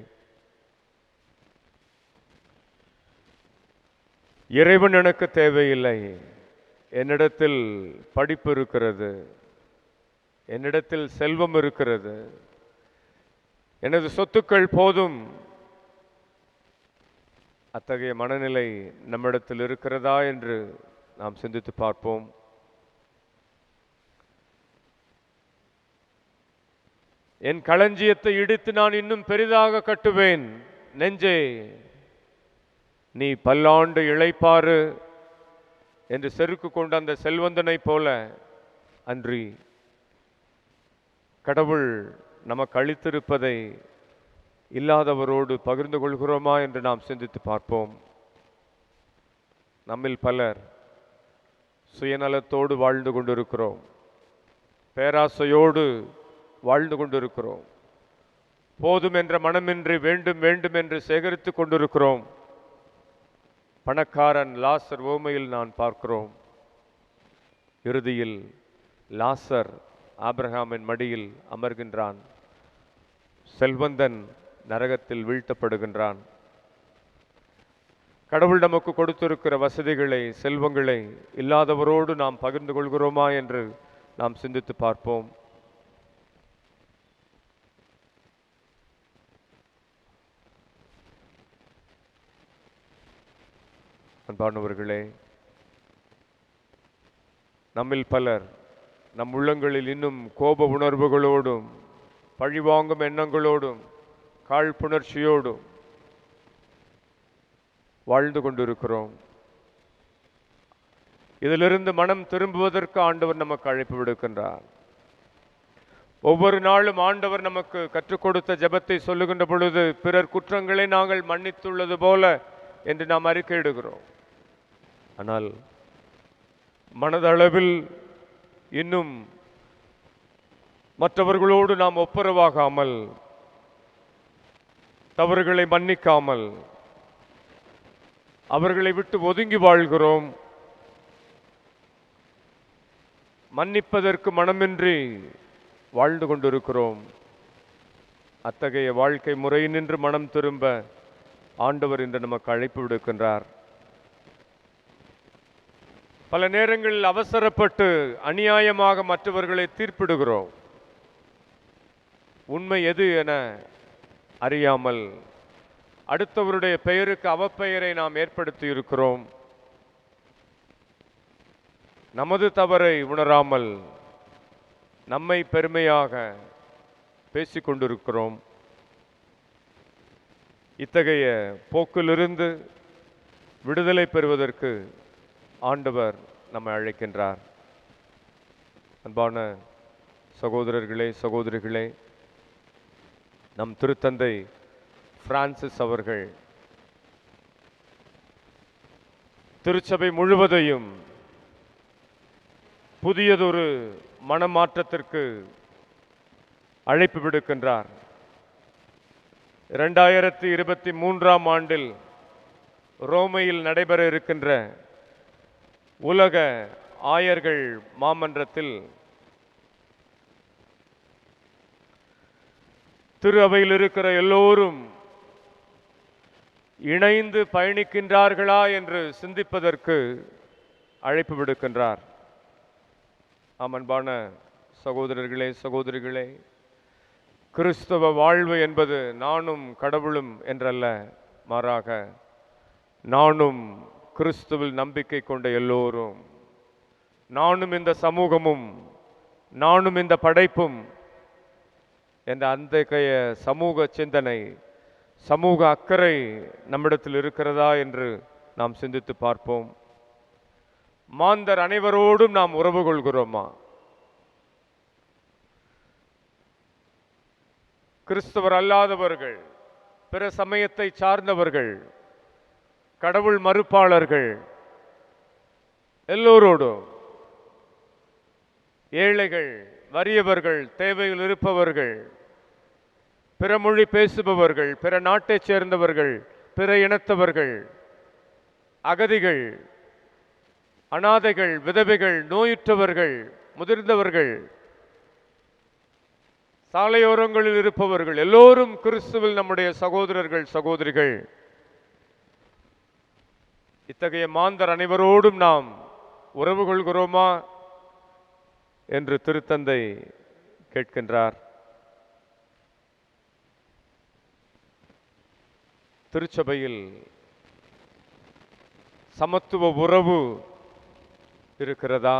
இறைவன் எனக்கு தேவையில்லை, என்னிடத்தில் படிப்பு இருக்கிறது, என்னிடத்தில் செல்வம் இருக்கிறது, எனது சொத்துக்கள் போதும், அத்தகைய மனநிலை நம்மிடத்தில் இருக்கிறதா என்று நாம் சிந்தித்து பார்ப்போம். என் களஞ்சியத்தை இடித்து நான் இன்னும் பெரிதாக கட்டுவேன், நெஞ்சே நீ பல்லாண்டு இளைப்பாறு என்று செருக்கு கொண்ட அந்த செல்வந்தனை போல அன்றி கடவுள் நமக்கு அளித்திருப்பதை இல்லாதவரோடு பகிர்ந்து கொள்கிறோமா என்று நாம் சிந்தித்து பார்ப்போம். நம்மில் பலர் சுயநலத்தோடு வாழ்ந்து கொண்டிருக்கிறோம், பேராசையோடு வாழ்ந்து கொண்டிருக்கிறோம், போதும் என்ற மனமின்றி வேண்டும் வேண்டும் என்று சேகரித்து கொண்டிருக்கிறோம். பணக்காரன் லாசர் ஓமையில் நான் பார்க்கிறோம். இறுதியில் லாசர் ஆபிரகாமின் மடியில் அமர்கின்றான், செல்வந்தன் நரகத்தில் வீழ்த்தப்படுகின்றான். கடவுள் நமக்கு கொடுத்திருக்கிற வசதிகளை, செல்வங்களை இல்லாதவரோடு நாம் பகிர்ந்து கொள்கிறோமா என்று நாம் சிந்தித்து பார்ப்போம். அன்பானவர்களே, நம்மில் பலர் நம் உள்ளங்களில் இன்னும் கோப உணர்வுகளோடும் பழிவாங்கும் எண்ணங்களோடும் காழ்ப்புணர்ச்சியோடும் வாழ்ந்து கொண்டிருக்கிறோம். இதிலிருந்து மனம் திரும்புவதற்கு ஆண்டவர் நமக்கு அழைப்பு விடுக்கின்றார். ஒவ்வொரு நாளும் ஆண்டவர் நமக்கு கற்றுக் கொடுத்த ஜெபத்தை சொல்லுகின்ற பொழுது, பிறர் குற்றங்களை நாங்கள் மன்னித்துள்ளது போல என்று நாம் அறிக்கையிடுகிறோம். ஆனால் மனதளவில் இன்னும் மற்றவர்களோடு நாம் ஒப்புரவாகாமல், தவறுகளை மன்னிக்காமல் அவர்களை விட்டு ஒதுங்கி வாழ்கிறோம். மன்னிப்பதற்கு மனமின்றி வாழ்ந்து கொண்டிருக்கிறோம். அத்தகைய வாழ்க்கை முறையினின்று மனம் திரும்ப ஆண்டவர் இன்று நமக்கு அழைப்பு விடுக்கின்றார். பல நேரங்களில் அவசரப்பட்டு அநியாயமாக மற்றவர்களை தீர்ப்பிடுகிறோம். உண்மை எது என அறியாமல் அடுத்தவருடைய பெயருக்கு அவப்பெயரை நாம் ஏற்படுத்தி இருக்கிறோம். நமது தவறை உணராமல் நம்மை பெருமையாக பேசிக்கொண்டிருக்கிறோம். இத்தகைய போக்கிலிருந்து விடுதலை பெறுவதற்கு ஆண்டவர் நம்மை அழைக்கின்றார். அன்பான சகோதரர்களே, சகோதரிகளே, நம் திருத்தந்தை பிரான்சிஸ் அவர்கள் திருச்சபை முழுவதையும் புதியதொரு மனமாற்றத்திற்கு அழைப்பு விடுக்கின்றார். 2023ஆம் ஆண்டில் ரோமையில் நடைபெற இருக்கின்ற உலக ஆயர்கள் மாமன்றத்தில் திரு அவையில் இருக்கிற எல்லோரும் இணைந்து பயணிக்கின்றார்களா என்று சிந்திப்பதற்கு அழைப்பு விடுக்கின்றார். அன்பான சகோதரர்களே, சகோதரிகளே, கிறிஸ்தவ வாழ்வு என்பது நானும் கடவுளும் என்றல்ல, மாறாக நானும் கிறிஸ்துவில் நம்பிக்கை கொண்ட எல்லோரும், நானும் இந்த சமூகமும், நானும் இந்த படைப்பும் என்ற அந்தகைய சமூக சிந்தனை, சமூக அக்கறை நம்மிடத்தில் இருக்கிறதா என்று நாம் சிந்தித்து பார்ப்போம். மாந்தர் அனைவரோடும் நாம் உறவு கொள்கிறோமா? கிறிஸ்தவர் அல்லாதவர்கள், பிற சமயத்தை சார்ந்தவர்கள், கடவுள் மறுப்பாளர்கள் எல்லோரோடும், ஏழைகள், வறியவர்கள், தேவையில் இருப்பவர்கள், பிற மொழி பேசுபவர்கள், பிற நாட்டைச் சேர்ந்தவர்கள், பிற இனத்தவர்கள், அகதிகள், அனாதைகள், விதவைகள், நோயுற்றவர்கள், முதிர்ந்தவர்கள், சாலையோரங்களில் இருப்பவர்கள் எல்லோரும் கிறிஸ்துவில் நம்முடைய சகோதரர்கள், சகோதரிகள். இத்தகைய மாந்தர் அனைவரோடும் நாம் உறவு கொள்கிறோமா என்று திருத்தந்தை கேட்கின்றார். திருச்சபையில் சமத்துவ உறவு இருக்கிறதா?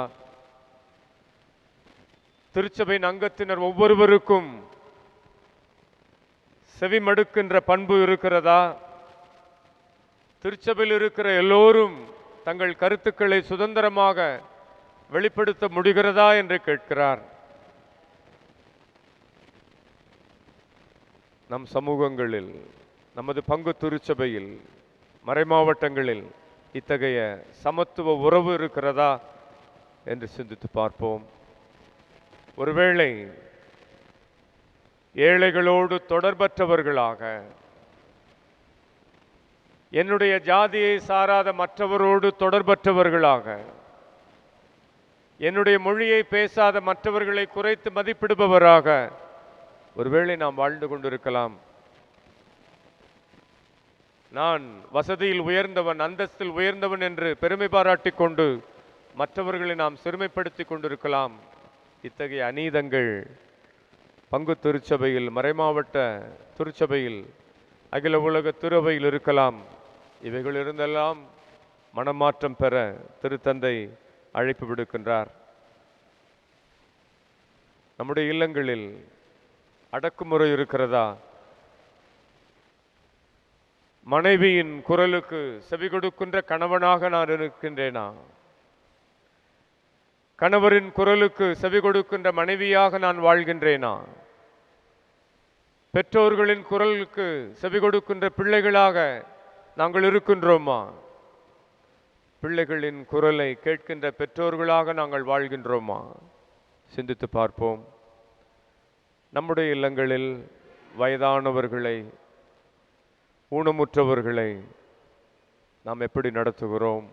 திருச்சபையின் அங்கத்தினர் ஒவ்வொருவருக்கும் செவிமடுக்கின்ற பண்பு இருக்கிறதா? திருச்சபையில் இருக்கிற எல்லோரும் தங்கள் கருத்துக்களை சுதந்திரமாக வெளிப்படுத்த முடிகிறதா என்று கேட்கிறார். நம் சமூகங்களில், நமது பங்கு திருச்சபையில், மறைமாவட்டங்களில் இத்தகைய சமத்துவ உறவு இருக்கிறதா என்று சிந்தித்து பார்ப்போம். ஒருவேளை ஏழைகளோடு தொடர்பற்றவர்களாக, என்னுடைய ஜாதியை சாராத மற்றவரோடு தொடர்பற்றவர்களாக, என்னுடைய மொழியை பேசாத மற்றவர்களை குறைத்து மதிப்பிடுபவராக ஒருவேளை நாம் வாழ்ந்து கொண்டிருக்கலாம். நான் வசதியில் உயர்ந்தவன், அந்தஸ்தில் உயர்ந்தவன் என்று பெருமை பாராட்டிக் கொண்டு மற்றவர்களை நாம் சிறுமைப்படுத்திக் கொண்டிருக்கலாம். இத்தகைய அநீதங்கள் பங்கு திருச்சபையில், மறைமாவட்ட திருச்சபையில், அகில உலக திருவையில் இருக்கலாம். இவைகள் இருந்தெல்லாம் மனமாற்றம் பெற திருத்தந்தை அழைப்பு விடுக்கின்றார். நம்முடைய இல்லங்களில் அடக்குமுறை இருக்கிறதா? மனைவியின் குரலுக்கு செவி கொடுக்கின்ற கணவனாக நான் இருக்கின்றேனா? கணவரின் குரலுக்கு செவி கொடுக்கின்ற மனைவியாக நான் வாழ்கின்றேனா? பெற்றோர்களின் குரலுக்கு செவி கொடுக்கின்ற பிள்ளைகளாக நாங்கள் இருக்கின்றோமா? பிள்ளைகளின் குரலை கேட்கின்ற பெற்றோர்களாக நாங்கள் வாழ்கின்றோமா? சிந்தித்து பார்ப்போம். நம்முடைய இல்லங்களில் வயதானவர்களை, ஊனமுற்றவர்களை நாம் எப்படி நடத்துகிறோம்?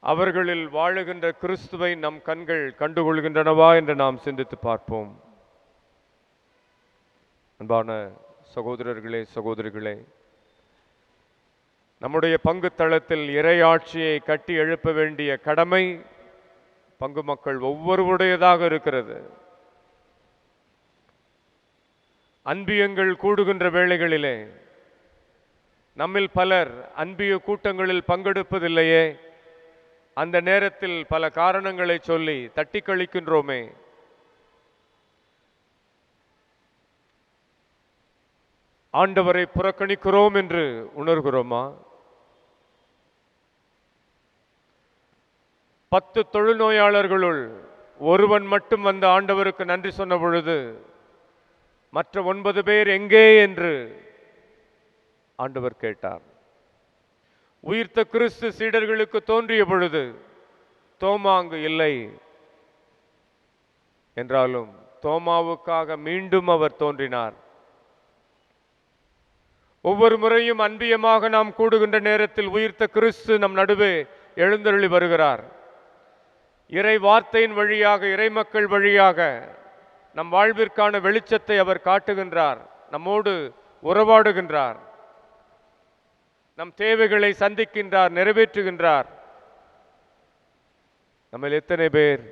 அவர்களில் வாழுகின்ற கிறிஸ்துவை நம் கண்கள் கண்டுகொள்கின்றனவா என்று நாம் சிந்தித்து பார்ப்போம். அன்பான சகோதரர்களே, சகோதரிகளே, நம்முடைய பங்கு தளத்தில் இறையாட்சியை கட்டி எழுப்ப வேண்டிய கடமை பங்கு மக்கள் ஒவ்வொருவருடையதாக இருக்கிறது. அன்பியங்கள் கூடுகின்ற வேளைகளிலே நம்மில் பலர் அன்பிய கூட்டங்களில் பங்கெடுப்பதில்லையே. அந்த நேரத்தில் பல காரணங்களை சொல்லி தட்டி கழிக்கின்றோமே. ஆண்டவரை புறக்கணிக்கிறோம் என்று உணர்கிறோமா? 10 தொழுநோயாளர்களுள் ஒருவன் மட்டும் வந்து ஆண்டவருக்கு நன்றி சொன்ன பொழுது மற்ற 9 பேர் எங்கே என்று ஆண்டவர் கேட்டார். உயிர்த்த கிறிஸ்து சீடர்களுக்கு தோன்றிய பொழுது தோமா அங்கு இல்லை என்றாலும் தோமாவுக்காக மீண்டும் அவர் தோன்றினார். ஒவ்வொரு முறையும் அன்பியமாக நாம் கூடுகின்ற நேரத்தில் உயிர்த்த கிறிஸ்து நம் நடுவே எழுந்தருளி வருகிறார். இறை வார்த்தையின் வழியாக, இறைமக்கள் வழியாக நம் வாழ்விற்கான வெளிச்சத்தை அவர் காட்டுகின்றார், நம்மோடு உறவாடுகின்றார், நம் தேவைகளை சந்திக்கின்றார், நிறைவேற்றுகின்றார். நம்ம எத்தனை பேர்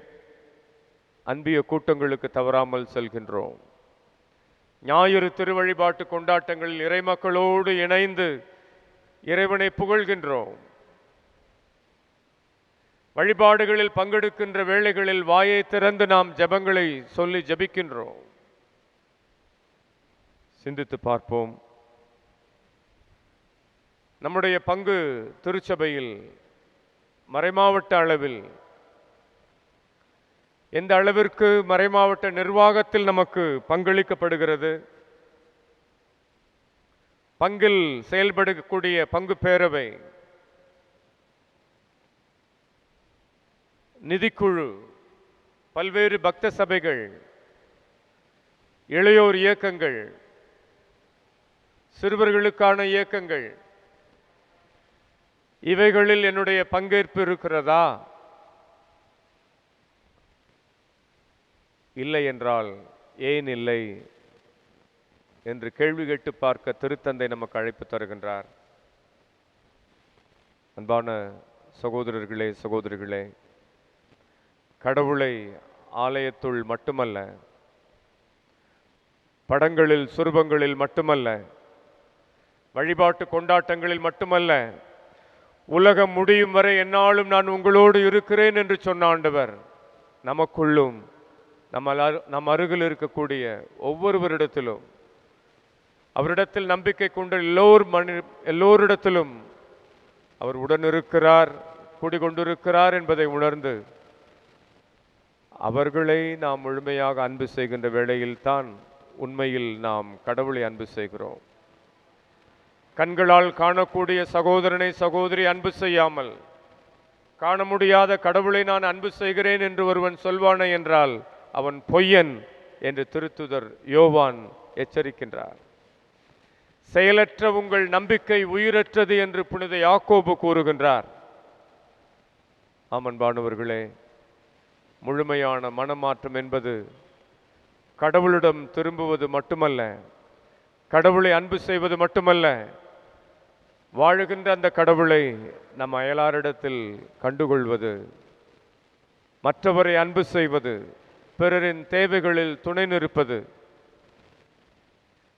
அன்பிய கூட்டங்களுக்கு தவறாமல் செல்கின்றோம்? ஞாயிறு திருவழிபாட்டு கொண்டாட்டங்களில் இறைமக்களோடு இணைந்து இறைவனை புகழ்கின்றோம். வழிபாடுகளில் பங்கெடுக்கின்ற வேளைகளில் வாயை திறந்து நாம் ஜெபங்களை சொல்லி ஜெபிக்கின்றோம். சிந்தித்து பார்ப்போம். நம்முடைய பங்கு திருச்சபையில் மறைமாவட்ட அளவில் எந்த அளவிற்கு மறைமாவட்ட நிர்வாகத்தில் நமக்கு பங்களிக்கப்படுகிறது? பங்கில் செயல்படக்கூடிய பங்கு பேரவை, நிதிக்குழு, பல்வேறு பக்த சபைகள், இளையோர் இயக்கங்கள், சிறுவர்களுக்கான இயக்கங்கள், இவைகளில் என்னுடைய பங்கேற்பு இருக்கிறதா? இல்லை என்றால் ஏன் இல்லை என்று கேள்வி கேட்டு பார்க்க திருத்தந்தை நமக்கு அழைப்பு தருகின்றார். அன்பான சகோதரர்களே, சகோதரிகளே, கடவுளை ஆலயத்துள் மட்டுமல்ல, படங்களில் சுரூபங்களில் மட்டுமல்ல, வழிபாட்டு கொண்டாட்டங்களில் மட்டுமல்ல, உலகம் முடியும் வரை எந்நாளும் நான் உங்களோடு இருக்கிறேன் என்று சொன்ன ஆண்டவர் நமக்குள்ளும் நம் அருகில் இருக்கக்கூடிய ஒவ்வொருவரிடத்திலும், அவரிடத்தில் நம்பிக்கை கொண்ட எல்லோரிடத்திலும் அவர் உடனிருக்கிறார், கூடிக்கொண்டிருக்கிறார் என்பதை உணர்ந்து அவர்களை நாம் முழுமையாக அன்பு செய்கின்ற வேளையில்தான் உண்மையில் நாம் கடவுளை அன்பு செய்கிறோம். கண்களால் காணக்கூடிய சகோதரனை சகோதரி அன்பு செய்யாமல் காண முடியாத கடவுளை நான் அன்பு செய்கிறேன் என்று ஒருவன் சொல்வானே என்றால் அவன் பொய்யன் என்று திருத்துதர் யோவான் எச்சரிக்கின்றார். செயலற்ற உங்கள் நம்பிக்கை உயிரற்றது என்று புனித யாக்கோபு கூறுகின்றார். அன்பானவர்களே, முழுமையான மனமாற்றம் என்பது கடவுளிடம் திரும்புவது மட்டுமல்ல, கடவுளை அன்பு செய்வது மட்டுமல்ல, வாழுகின்ற அந்த கடவுளை நம் அயலாரிடத்தில் கண்டுகொள்வது, மற்றவரை அன்பு செய்வது, பிறரின் தேவைகளில் துணை நிற்பது,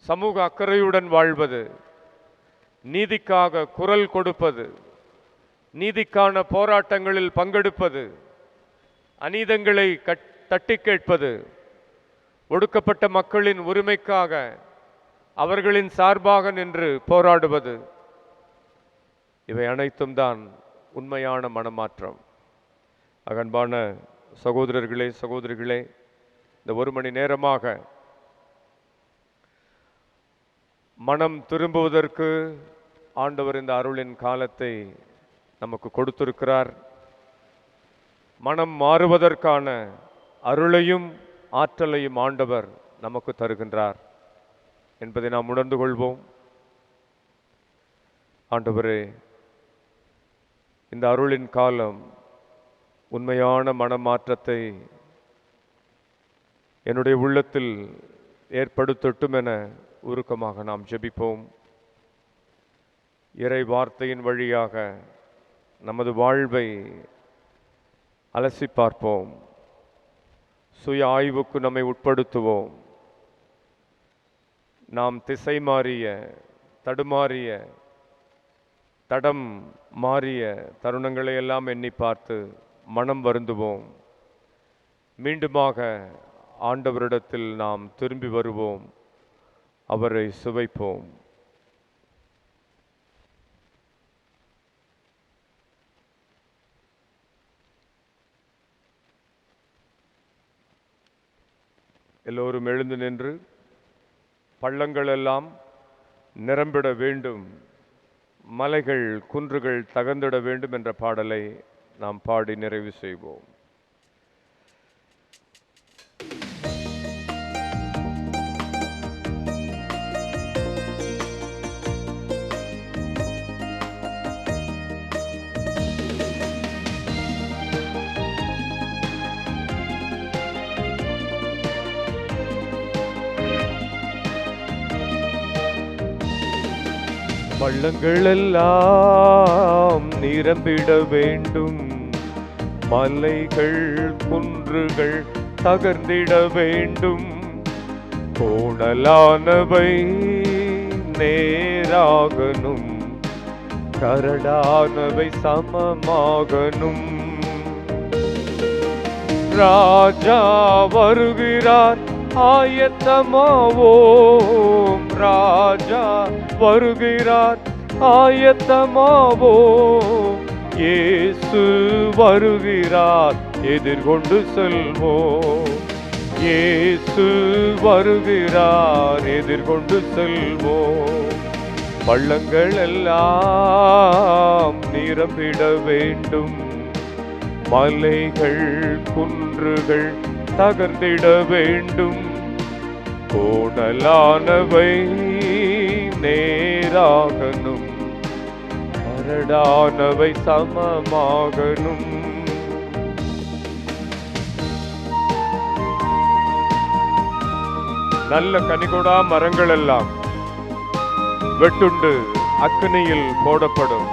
சமூக அக்கறையுடன் வாழ்வது, நீதிக்காக குரல் கொடுப்பது, நீதிக்கான போராட்டங்களில் பங்கெடுப்பது, அநீதங்களை தட்டி கேட்பது, ஒடுக்கப்பட்ட மக்களின் உரிமைக்காக அவர்களின் சார்பாக நின்று போராடுவது, இவை அனைத்தும் தான் உண்மையான மனமாற்றம். அன்பான சகோதரர்களே, சகோதரிகளே, இந்த 1 மணி நேரமாக மனம் திரும்புவதற்கு ஆண்டவர் இந்த அருளின் காலத்தை நமக்கு கொடுத்திருக்கிறார். மனம் மாறுவதற்கான அருளையும் ஆற்றலையும் ஆண்டவர் நமக்கு தருகின்றார் என்பதை நாம் உணர்ந்து கொள்வோம். ஆண்டவரே, இந்த அருளின் காலம் உண்மையான மனமாற்றத்தை என்னுடைய உள்ளத்தில் ஏற்படுத்தட்டும் என உருக்கமாக நாம் ஜெபிப்போம். இறை வார்த்தையின் வழியாக நமது வாழ்வை அலசி பார்ப்போம். சுய ஆய்வுக்கு நம்மை உட்படுத்துவோம். நாம் திசை மாறிய, தடுமாறிய, தடம் மாறிய தருணங்களை எல்லாம் எண்ணி பார்த்து மனம் வருந்துவோம். மீண்டுமாக ஆண்டவரிடத்தில் நாம் திரும்பி வருவோம். அவரை சுவைப்போம். எல்லோரும் எழுந்து நின்று பள்ளங்கள் எல்லாம் நிரம்பிட வேண்டும், மலைகள் குன்றுகள் தகர்ந்திட வேண்டும் என்ற பாடலை நாம் பாடி நிறைவு செய்வோம். பள்ளங்கள் எல்லாம் நிரம்பிட வேண்டும், மலைகள் குன்றுகள் தகர்ந்திட வேண்டும், கோணலானவை நேராகணும், கரடானவை சமமாகணும். ராஜா வருகிறார், ஆயத்தமாவோம். ராஜா வருகிறார், ஆயத்தமாவோம். இயேசு வருகிறார், எதிர்கொண்டு செல்வோம். இயேசு வருகிறார், எதிர்கொண்டு செல்வோம். பள்ளங்கள் எல்லாம் நிரம்பிட வேண்டும், மலைகள் குன்றுகள் தகர்ந்திட வேண்டும், கோணலானவை நேராகணும், கரடானவை சமமாகணும். நல்ல கனிகொடா மரங்கள் எல்லாம் வெட்டுண்டு அக்கினியில் போடப்படும்.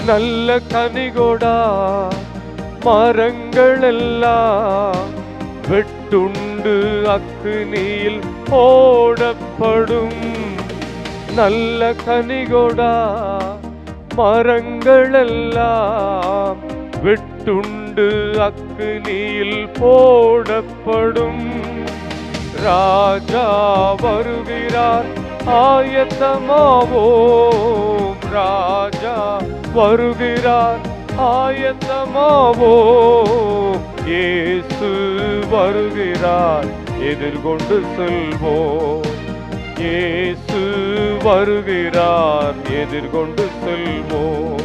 நல்ல கனிகொடா மரங்கள் எல்லாம் வெட்டுண்டு அக்கினியில் போடப்படும். நல்ல கனிகொடா மரங்கள் எல்லாம் வெட்டுண்டு அக்கினியில் போடப்படும். ராஜா வருகிறார், ஆயத்தமாவோம். ராஜா வருகிறார், ஆயத்தமாவோம். இயேசு வருகிறார், எதிர்கொண்டு செல்வோம். இயேசு வருகிறார், எதிர்கொண்டு செல்வோம்.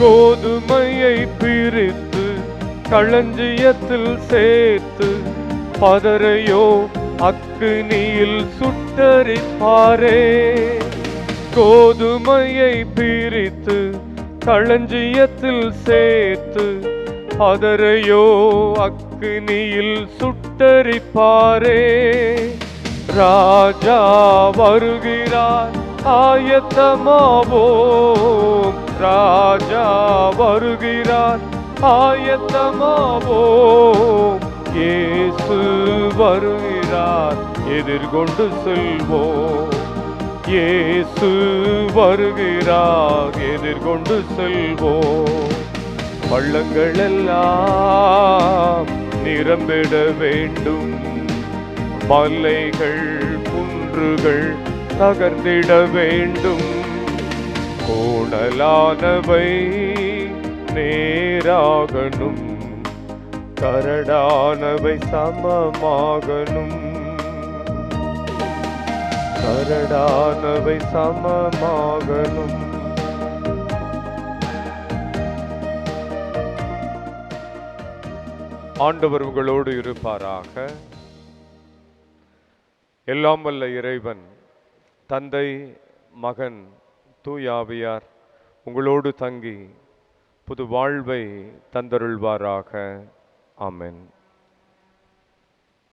கோதுமையை பிரித்து களஞ்சியத்தில் சேர்த்து பதரையோ அக்கினியில் சுட்டரிப்பாரே. கோதுமையை பிரித்து களஞ்சியத்தில் சேர்த்து பதரையோ அக்கினியில் சுட்டரிப்பாரே. ராஜா வருகிறார், ஆயத்தமாவோம். ராஜா வருகிறார், ஆயத்தமாவோம். இயேசு வருகிறார், எதிர்கொண்டு செல்வோம். இயேசு வருகிறார், எதிர்கொண்டு செல்வோம். பள்ளங்கள் எல்லாம் நிரம்பிட வேண்டும், மலைகள் குன்றுகள் தகர்ந்திட வேண்டும், கோணலானவை நேராகணும், கரடானவை சமமாகணும். கரடானவை சமமாகணும். ஆண்டவர் உங்களோடு இருப்பாராக. எல்லாம் வல்ல இறைவன் தந்தை, மகன், தூயாவியார் உங்களோடு தங்கி புது வாழ்வை தந்தருள்வாராக. ஆமென்.